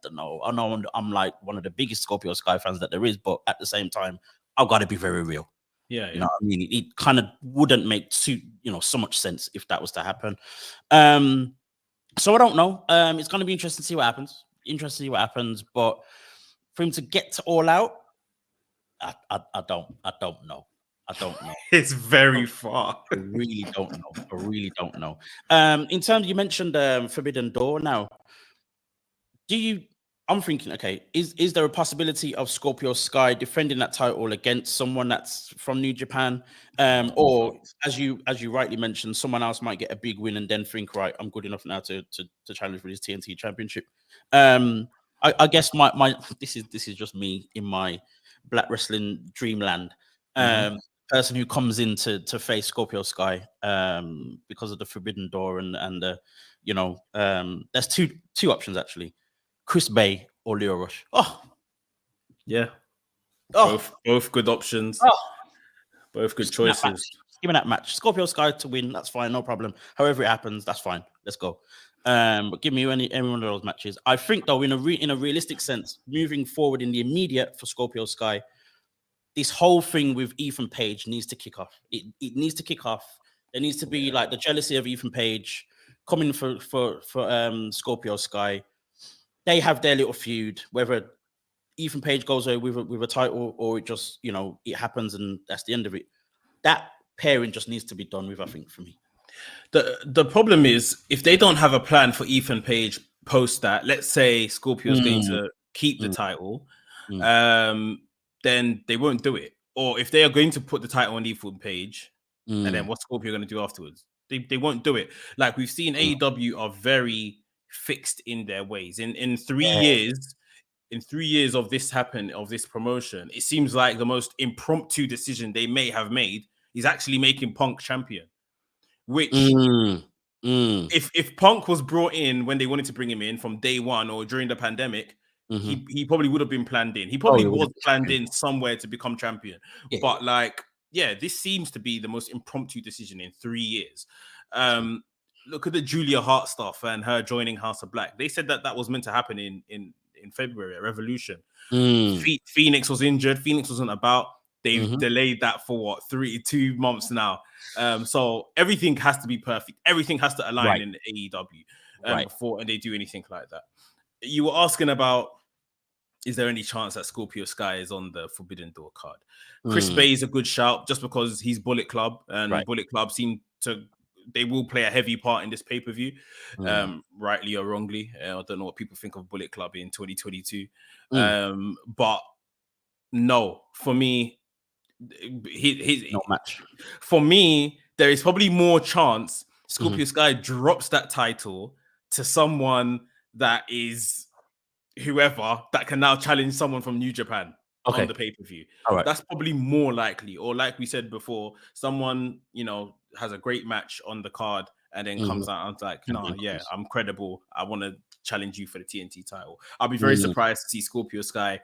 Speaker 2: don't know. I know I'm like one of the biggest Scorpio Sky fans that there is, but at the same time, I've got to be very real.
Speaker 1: Yeah,
Speaker 2: you know what I mean? It kind of wouldn't make so much sense if that was to happen. So I don't know. It's going to be interesting to see what happens. But for him to get to All Out, I don't know.
Speaker 1: It's very far.
Speaker 2: I really don't know. In terms, you mentioned Forbidden Door. Now, I'm thinking, okay, is there a possibility of Scorpio Sky defending that title against someone that's from New Japan? Or as you rightly mentioned, someone else might get a big win and then think, right, I'm good enough now to challenge for this TNT championship. I guess my this is just me in my black wrestling dreamland. Person who comes in to face Scorpio Sky because of the Forbidden Door and there's two options actually. Chris Bay or Leo Rush.
Speaker 1: Yeah. Both good options. Both good choices.
Speaker 2: Give me that match. Scorpio Sky to win. That's fine. No problem. However it happens, that's fine. Let's go. But give me any one of those matches. I think though, in a realistic sense, moving forward in the immediate for Scorpio Sky, this whole thing with Ethan Page needs to kick off. It needs to kick off. There needs to be like the jealousy of Ethan Page coming for Scorpio Sky. They have their little feud, whether Ethan Page goes away with a title or it just, it happens and that's the end of it. That pairing just needs to be done with, I think, for me.
Speaker 1: The problem is, if they don't have a plan for Ethan Page post that, let's say Scorpio's going to keep the title, then they won't do it. Or if they are going to put the title on Ethan Page, and then what's Scorpio going to do afterwards? They won't do it. Like we've seen, AEW are very fixed in their ways. In 3 years, in 3 years of this promotion, it seems like the most impromptu decision they may have made is actually making Punk champion. Which, if Punk was brought in when they wanted to bring him in from day one or during the pandemic, he probably would have been planned in. He probably was planned in somewhere to become champion. Yeah. But this seems to be the most impromptu decision in 3 years. Look at the Julia Hart stuff and her joining House of Black. They said that was meant to happen in February at Revolution. Phoenix was injured. Phoenix wasn't about. They've delayed that for 2 months now. So everything has to be perfect. Everything has to align in AEW before they do anything like that. You were asking about, is there any chance that Scorpio Sky is on the Forbidden Door card? Chris Bay is a good shout just because he's Bullet Club and Bullet Club they will play a heavy part in this pay-per-view, rightly or wrongly. I don't know what people think of Bullet Club in 2022. But no, for me,
Speaker 2: not match.
Speaker 1: For me, there is probably more chance Scorpio Sky drops that title to someone that is whoever that can now challenge someone from New Japan on the pay-per-view. That's probably more likely. Or like we said before, someone, has a great match on the card and then comes out and like, I'm credible. I want to challenge you for the TNT title. I'll be very surprised to see Scorpio Sky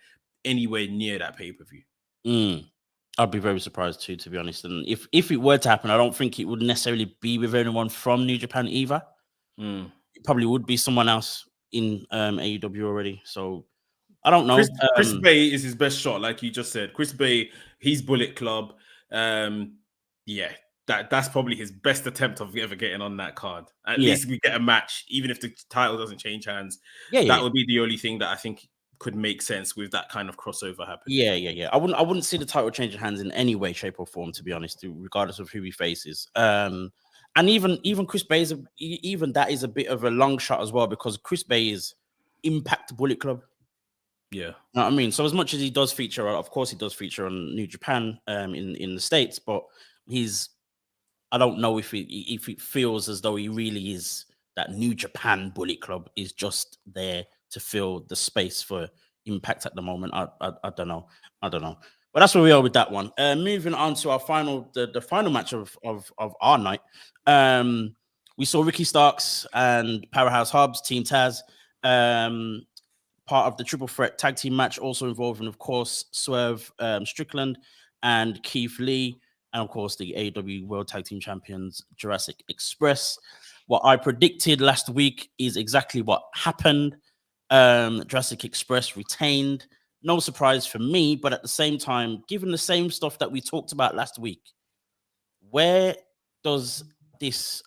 Speaker 1: anywhere near that pay-per-view.
Speaker 2: I'd be very surprised too, to be honest. And if it were to happen, I don't think it would necessarily be with anyone from New Japan either. It probably would be someone else in AEW already. So I don't know.
Speaker 1: Chris Bay is his best shot, like you just said. Chris Bay, he's Bullet Club. That's probably his best attempt of ever getting on that card. At least we get a match, even if the title doesn't change hands. That would be the only thing that I think could make sense with that kind of crossover happening.
Speaker 2: Yeah. I wouldn't see the title changing hands in any way, shape, or form, to be honest, regardless of who he faces. And even Chris Bay even that is a bit of a long shot as well, because Chris Bay is Impact Bullet Club.
Speaker 1: Yeah.
Speaker 2: You know what I mean? So as much as he does feature, of course he does feature on New Japan in the States, but I don't know if it feels as though he really is that New Japan Bullet Club is just there to fill the space for Impact at the moment. I don't know. But that's where we are with that one. Moving on to our the final match of our night. We saw Ricky Starks and Powerhouse Hobbs, Team Taz, part of the triple threat tag team match, also involving, of course, Swerve Strickland and Keith Lee, and of course the AEW World Tag Team Champions Jurassic Express. What I predicted last week is exactly what happened. Jurassic Express retained. No surprise for me, but at the same time, given the same stuff that we talked about last week, what does this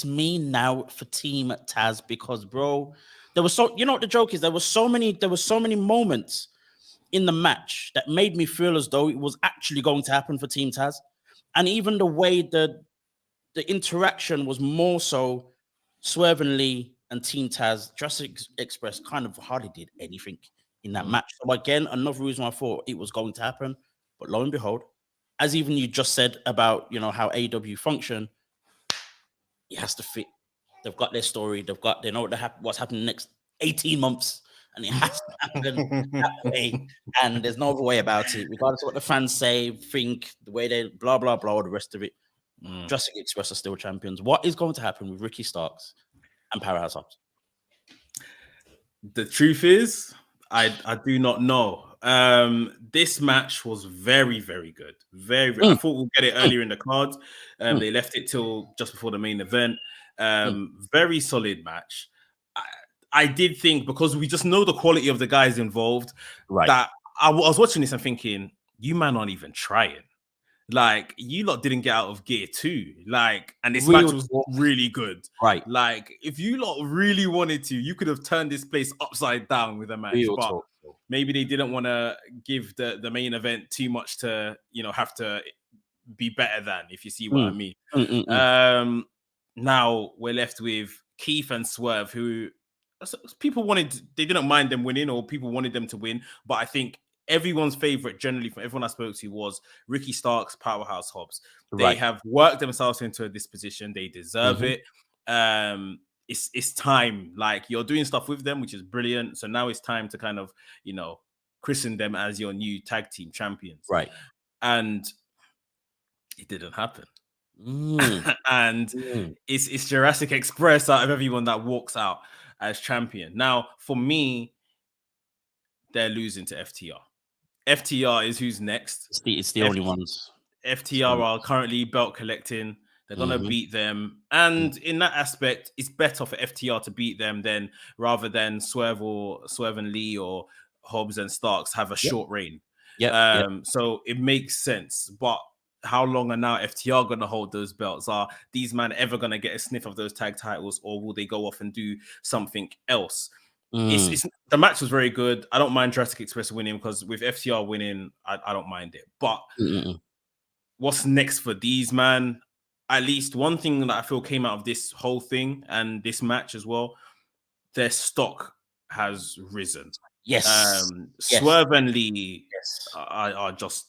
Speaker 2: mean now for Team Taz? Because, bro, there was what the joke is? There were so many moments in the match that made me feel as though it was actually going to happen for Team Taz. And even the way the interaction was more so Swerve and Lee and Team Taz, Jurassic Express kind of hardly did anything in that match. So again, another reason I thought it was going to happen. But lo and behold, as even you just said about, how AEW function, it has to fit. They've got their story. They know what's happening next 18 months. And it has to happen that way. And there's no other way about it. Regardless of what the fans say, think, the way they blah, blah, blah, all the rest of it. Jurassic Express are still champions. What is going to happen with Ricky Starks and Powerhouse Hobbs?
Speaker 1: The truth is, I do not know. This match was very, very good. Very, very I thought we'll get it earlier in the card. They left it till just before the main event. Very solid match. I did think, because we just know the quality of the guys involved, that I was watching this and thinking, you man aren't even trying. Like, you lot didn't get out of gear too. Like, and this
Speaker 2: Real
Speaker 1: match was
Speaker 2: talk.
Speaker 1: really good.
Speaker 2: Right.
Speaker 1: Like, if you lot really wanted to, you could have turned this place upside down with a match.
Speaker 2: Real
Speaker 1: but
Speaker 2: talk.
Speaker 1: maybe they didn't want to give the main event too much to, have to be better than, if you see what I mean. Now we're left with Keith and Swerve, who people they didn't mind them winning, or people wanted them to win. But I think everyone's favorite, generally from everyone I spoke to, was Ricky Starks, Powerhouse Hobbs. They have worked themselves into this position. They deserve it. It's time. Like, you're doing stuff with them, which is brilliant. So now it's time to kind of, christen them as your new tag team champions.
Speaker 2: Right.
Speaker 1: And it didn't happen. And it's Jurassic Express out of everyone that walks out as champion. Now, for me, they're losing to FTR. FTR is who's next.
Speaker 2: It's the only ones.
Speaker 1: FTR are currently belt collecting. They're going to beat them. And in that aspect, it's better for FTR to beat them rather than Swerve and Lee or Hobbs and Starks have a short reign. So it makes sense. But how long are now FTR going to hold those belts? Are these men ever going to get a sniff of those tag titles, or will they go off and do something else? The match was very good. I don't mind Jurassic Express winning, because with FTR winning, I don't mind it. But what's next for these, man? At least one thing that I feel came out of this whole thing and this match as well, their stock has risen.
Speaker 2: Yes.
Speaker 1: Swerve and Lee are just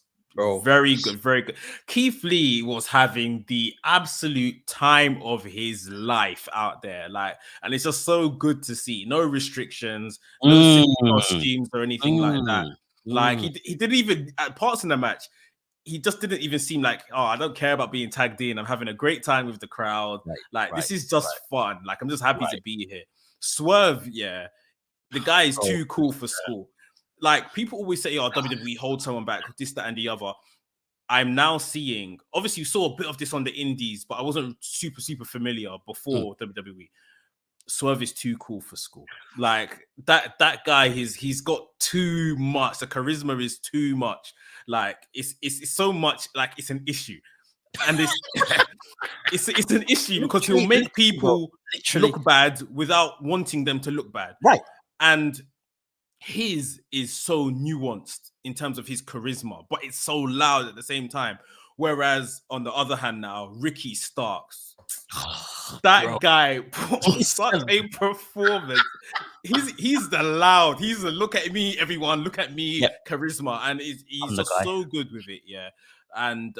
Speaker 1: very good, very good. Keith Lee was having the absolute time of his life out there, and it's just so good to see. No restrictions, no silly costumes or anything like that. Like, he didn't even, at parts in the match, he just didn't even seem like, oh, I don't care about being tagged in. I'm having a great time with the crowd. This is just fun. Like, I'm just happy to be here. Swerve, the guy is too cool for school. Like, people always say, oh, WWE hold someone back, this, that, and the other. I'm now seeing, obviously you saw a bit of this on the indies, but I wasn't super, super familiar before WWE. Swerve is too cool for school. Like, that guy, he's got too much. The charisma is too much. Like, it's so much, like, it's an issue. And it's an issue because he'll make people look bad without wanting them to look bad.
Speaker 2: Right.
Speaker 1: And his is so nuanced in terms of his charisma, but it's so loud at the same time. Whereas on the other hand now, Ricky Starks, that guy put on such a performance. He's the loud, he's the look at me, everyone, look at me charisma, and he's just so good with it. And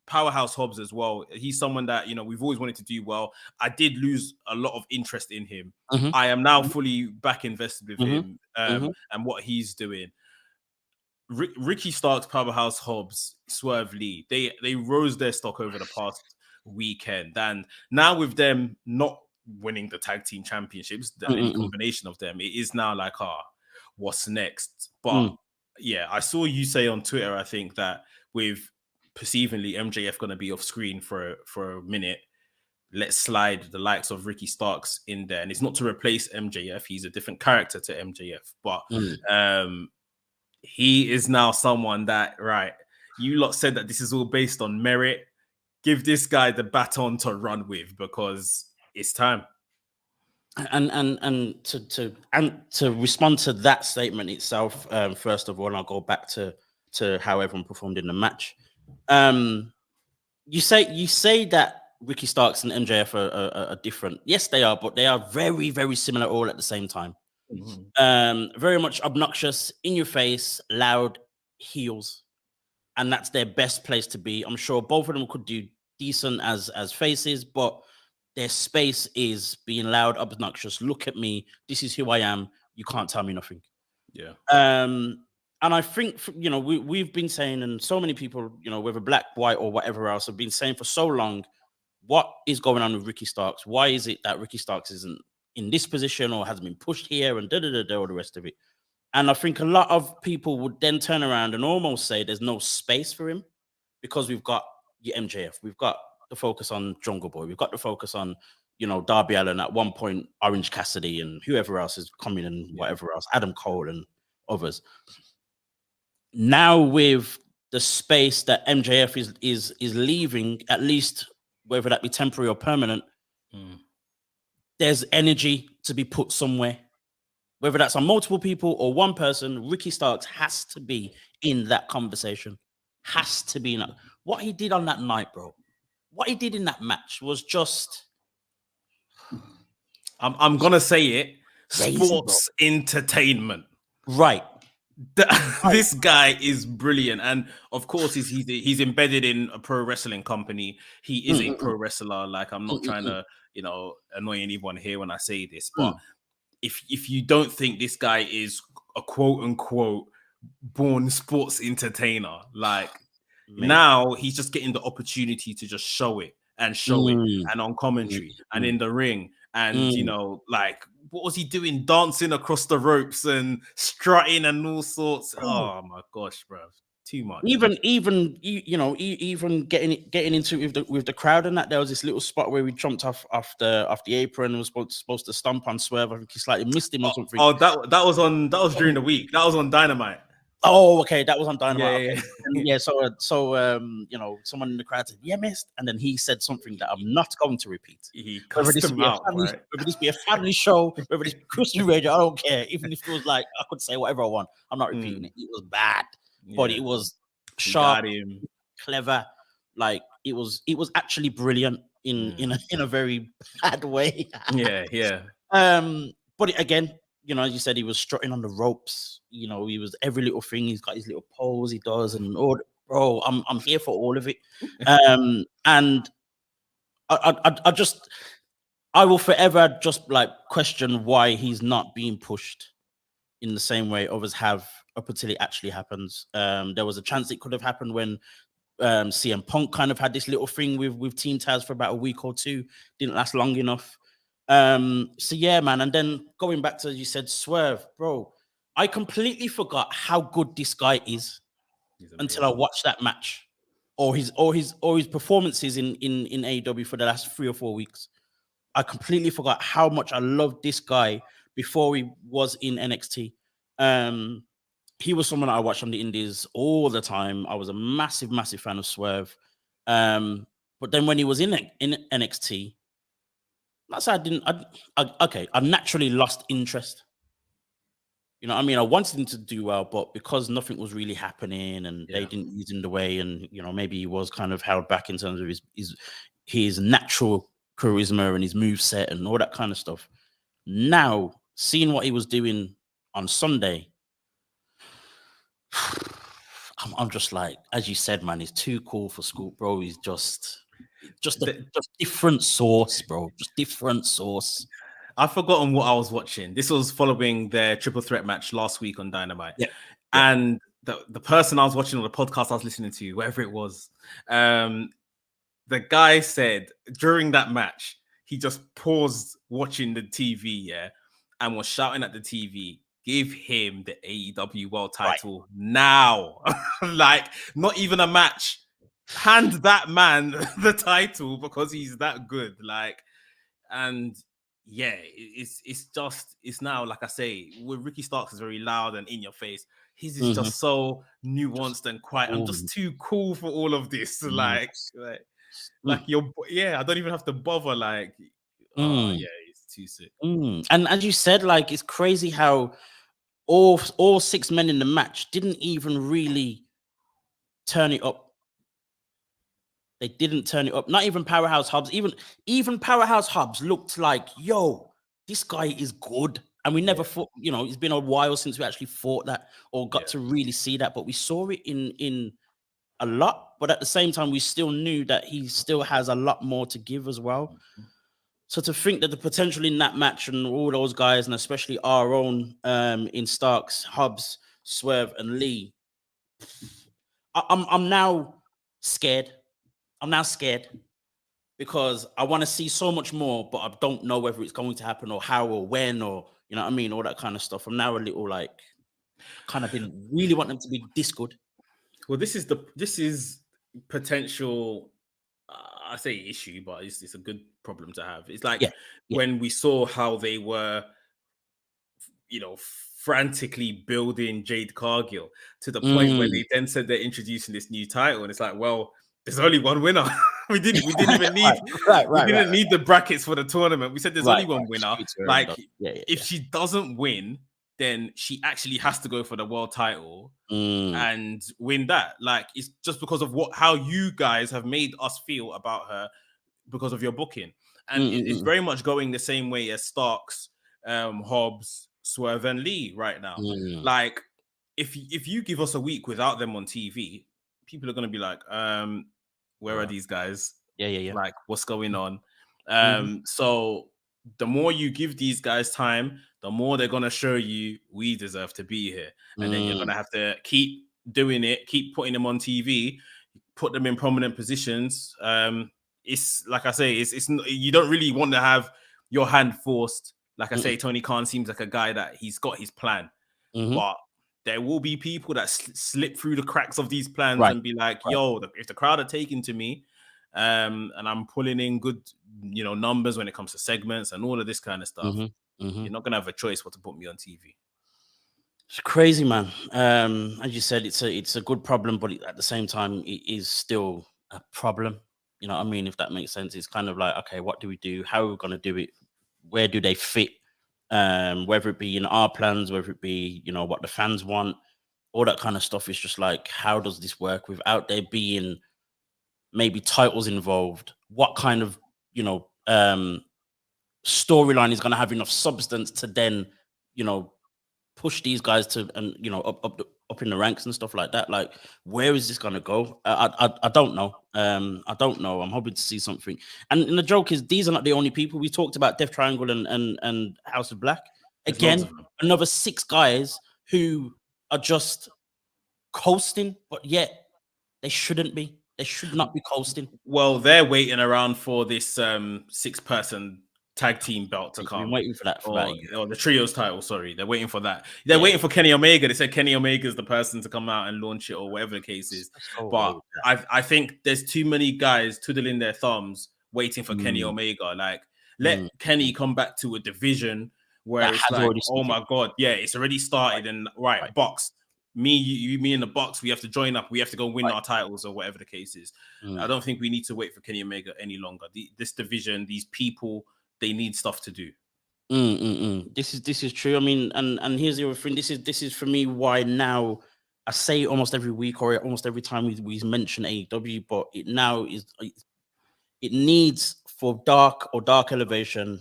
Speaker 1: Powerhouse Hobbs as well. He's someone that, we've always wanted to do well. I did lose a lot of interest in him. I am now fully back invested with him and what he's doing. Ricky Starks, Powerhouse Hobbs, Swerve Lee, they rose their stock over the past weekend. And now with them not winning the tag team championships, any combination of them, it is now like, what's next? But I saw you say on Twitter, I think, that with perceivingly MJF going to be off screen for a minute, let's slide the likes of Ricky Starks in there. And it's not to replace MJF. He's a different character to MJF. But he is now someone that, right, you lot said that this is all based on merit. Give this guy the baton to run with, because it's time.
Speaker 2: And to respond to that statement itself, first of all, I'll go back to how everyone performed in the match. You say that Ricky Starks and MJF are different. Yes, they are, but they are very, very similar all at the same time. Very much obnoxious, in your face, loud heels, and that's their best place to be. I'm sure both of them could do decent as faces, but their space is being loud, obnoxious. Look at me. This is who I am. You can't tell me nothing.
Speaker 1: Yeah.
Speaker 2: And I think, we've been saying, and so many people, whether black, white, or whatever else, have been saying for so long, what is going on with Ricky Starks? Why is it that Ricky Starks isn't in this position or hasn't been pushed here, and all the rest of it? And I think a lot of people would then turn around and almost say there's no space for him, because we've got your MJF, we've got the focus on Jungle Boy, we've got the focus on, Darby Allin, at one point Orange Cassidy, and whoever else is coming, and whatever else, Adam Cole and others. Now with the space that MJF is leaving, at least whether that be temporary or permanent, there's energy to be put somewhere. Whether that's on multiple people or one person, Ricky Starks has to be in that conversation. Has to be in that. What he did on that night, bro. What he did in that match was just.
Speaker 1: I'm gonna say it.
Speaker 2: Crazy,
Speaker 1: sports entertainment.
Speaker 2: Right.
Speaker 1: This guy is brilliant, and of course he's embedded in a pro wrestling company. He is a pro wrestler. Like, I'm not trying to annoy anyone here when I say this, but if you don't think this guy is a quote unquote born sports entertainer, like, now he's just getting the opportunity to just show it and on commentary and in the ring, and like, what was he doing? Dancing across the ropes and strutting and all sorts. Oh my gosh, bro. Too much.
Speaker 2: Even getting into it with the crowd and that. There was this little spot where we jumped off the apron and was supposed to stomp on Swerve. I think he slightly missed him or something.
Speaker 1: Oh, that was during the week. That was on Dynamite.
Speaker 2: Oh, okay, that was on Dynamite.
Speaker 1: Yeah,
Speaker 2: okay. So someone in the crowd said, "Yeah, missed," and then he said something that I'm not going to repeat.
Speaker 1: He cussed him out, right?
Speaker 2: Whether this be a family show, whether this be Christian radio, I don't care. Even if it was like I could say whatever I want, I'm not repeating it. It was bad, but it was sharp, clever. Like, it was actually brilliant in a very bad way.
Speaker 1: Yeah.
Speaker 2: But again, as you said, he was strutting on the ropes. He was every little thing. He's got his little pose he does, and bro, I'm here for all of it. And I will forever just like question why he's not being pushed in the same way others have up until it actually happens. There was a chance it could have happened when CM Punk kind of had this little thing with Team Taz for about a week or two. Didn't last long enough. So yeah, man. And then going back to, as you said, Swerve, bro, I completely forgot how good this guy is until I watched that match or his performances in AEW for the last 3 or 4 weeks. I completely forgot how much I loved this guy before he was in NXT. He was someone I watched on the indies all the time. I was a massive, massive fan of Swerve. But then when he was in NXT, that's how I naturally lost interest. I mean, I wanted him to do well, but because nothing was really happening and they didn't use him in the way, and maybe he was kind of held back in terms of his natural charisma and his moveset and all that kind of stuff. Now, seeing what he was doing on Sunday, I'm just like, as you said, man, he's too cool for school, bro. He's just different sauce, bro. Just different sauce.
Speaker 1: I've forgotten what I was watching. This was following their triple threat match last week on Dynamite. And the person I was watching, on the podcast I was listening to, wherever it was, the guy said during that match, he just paused watching the TV, and was shouting at the TV, "Give him the AEW World Title now." Like, not even a match. Hand that man the title because he's that good. Like, and yeah, it's now, like I say, with Ricky Starks is very loud and in your face. His is just so nuanced and quiet. I'm just too cool for all of this. Like you're, I don't even have to bother. Like, it's too sick.
Speaker 2: And as you said, like, it's crazy how all 6 men in the match didn't even really turn it up. They didn't turn it up. Not even Powerhouse Hobbs. Even Powerhouse Hobbs looked like, yo, this guy is good. And we never thought, it's been a while since we actually thought that or got to really see that. But we saw it in a lot. But at the same time, we still knew that he still has a lot more to give as well. So to think that the potential in that match and all those guys, and especially our own in Starks, Hobbs, Swerve, and Lee, I'm now scared. I'm now scared because I want to see so much more, but I don't know whether it's going to happen or how or when, or you know what I mean, all that kind of stuff. I'm now a little like kind of been really want them to be this good.
Speaker 1: Well, this is potential. I say issue, but it's a good problem to have. It's like when we saw how they were, frantically building Jade Cargill to the point where they then said they're introducing this new title, and it's like, well, there's only one winner. we didn't even need need the brackets for the tournament. We said there's only one winner. Like, if she doesn't win, then she actually has to go for the world title and win that. Like, it's just because of how you guys have made us feel about her because of your booking. And it's very much going the same way as Starks, Hobbs, Swerve, and Lee right now. Like, if you give us a week without them on TV, people are going to be like, where are these guys?
Speaker 2: Yeah.
Speaker 1: Like, what's going on? So the more you give these guys time, the more they're going to show you we deserve to be here. And then you're going to have to keep doing it, keep putting them on TV, put them in prominent positions. It's like I say, it's you don't really want to have your hand forced. Like I say, Tony Khan seems like a guy that he's got his plan, but there will be people that slip through the cracks of these plans and be like, yo, if the crowd are taking to me, and I'm pulling in good, numbers when it comes to segments and all of this kind of stuff, you're not gonna have a choice what to put me on TV.
Speaker 2: It's crazy, man. As you said, it's a good problem, but at the same time, it is still a problem. You know what I mean? If that makes sense, it's kind of like, okay, what do we do? How are we going to do it? Where do they fit? Whether it be in our plans, whether it be, what the fans want, all that kind of stuff is just like, how does this work without there being maybe titles involved? What kind of, storyline is going to have enough substance to then, push these guys to, and up in the ranks and stuff like that? Like, where is this gonna go? I don't know. I don't know. I'm hoping to see something. And the joke is, these are not the only people. We talked about Death Triangle and House of Black. Again, another 6 guys who are just coasting, but yet they shouldn't be. They should not be coasting.
Speaker 1: Well, they're waiting around for this 6-person tag team belt to come.
Speaker 2: Been waiting for that.
Speaker 1: Or the trios title, sorry. They're waiting for that. They're waiting for Kenny Omega. They said Kenny Omega is the person to come out and launch it, or whatever the case is. But I think there's too many guys twiddling their thumbs waiting for Kenny Omega. Like, let Kenny come back to a division where it's like, oh my God, it's already started. And box. Me in the box, we have to join up. We have to go win our titles, or whatever the case is. I don't think we need to wait for Kenny Omega any longer. This division, these people, they need stuff to do.
Speaker 2: This is true. I mean, and here's the other thing. This is for me why now I say almost every week or almost every time we mention AEW, but it needs for Dark Elevation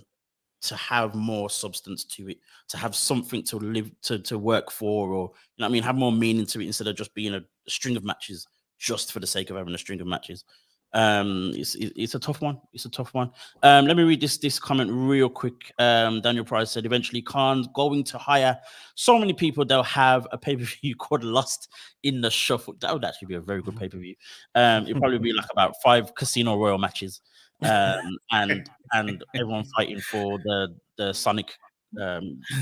Speaker 2: to have more substance to it, to have something to live to work for, or have more meaning to it, instead of just being a string of matches just for the sake of having a string of matches. It's a tough one. Let me read this comment real quick. Daniel Price said, eventually Khan's going to hire so many people they'll have a pay-per-view called Lost in the Shuffle. That would actually be a very good pay-per-view. It'd probably be like about 5 Casino Royal matches, and everyone fighting for the Sonic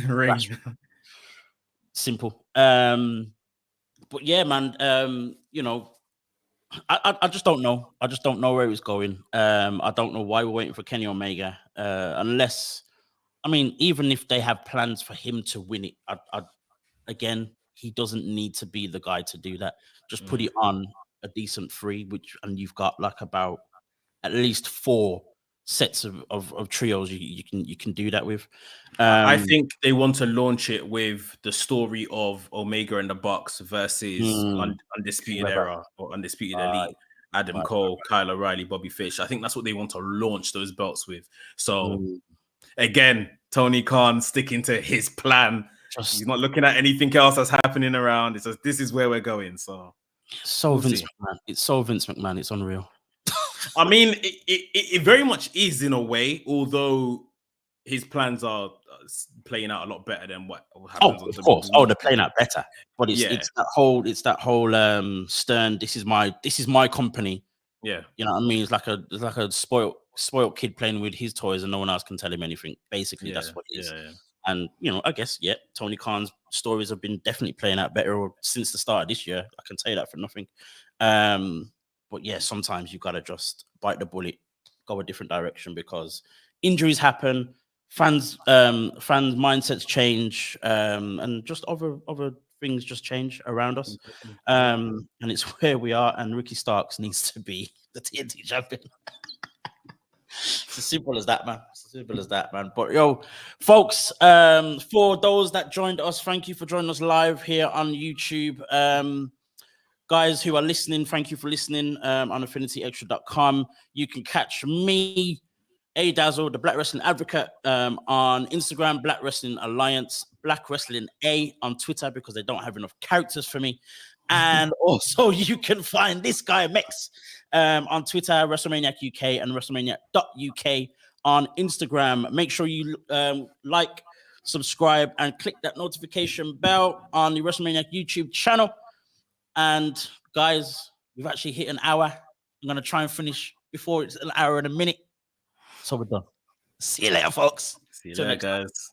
Speaker 1: ring.
Speaker 2: Simple. But yeah, man, I just don't know. I just don't know where it's going. I don't know why we're waiting for Kenny Omega. Unless, even if they have plans for him to win it, again, he doesn't need to be the guy to do that. Just put it on a decent 3, and you've got like about at least 4 sets of trios you can do that with.
Speaker 1: I think they want to launch it with the story of Omega and the Bucks versus Undisputed Era or Undisputed Elite, Adam Cole, Kyle O'Reilly, Bobby Fish. I think that's what they want to launch those belts with. So again, Tony Khan sticking to his plan. He's not looking at anything else that's happening around. It's just, this is where we're going. So
Speaker 2: Vince McMahon. It's so Vince McMahon. It's unreal.
Speaker 1: It very much is, in a way, although his plans are playing out a lot better than what happens.
Speaker 2: Of course. They're playing out better. But it's that whole stern. This is my company.
Speaker 1: Yeah,
Speaker 2: you know what I mean. It's like a spoiled kid playing with his toys, and no one else can tell him anything. Basically, that's what it is. Yeah. And I guess Tony Khan's stories have been definitely playing out better since the start of this year. I can tell you that for nothing. But sometimes you gotta just bite the bullet, go a different direction, because injuries happen, fans mindsets change, and just other things just change around us. And it's where we are, and Ricky Starks needs to be the TNT champion. It's as simple as that, man. It's as simple as that, man. But yo, folks, for those that joined us, thank you for joining us live here on YouTube. Guys who are listening, thank you for listening on AffinityExtra.com. You can catch me, A-Dazzle, the Black Wrestling Advocate, on Instagram, Black Wrestling Alliance, Black Wrestling A on Twitter, because they don't have enough characters for me. And also you can find this guy, Mex, on Twitter, WrestleManiac UK, and WrestleManiac.uk on Instagram. Make sure you like, subscribe, and click that notification bell on the WrestleManiac YouTube channel. And guys, we've actually hit an hour. I'm going to try and finish before it's an hour and a minute. So we're done. See you later, folks.
Speaker 1: See you later, guys.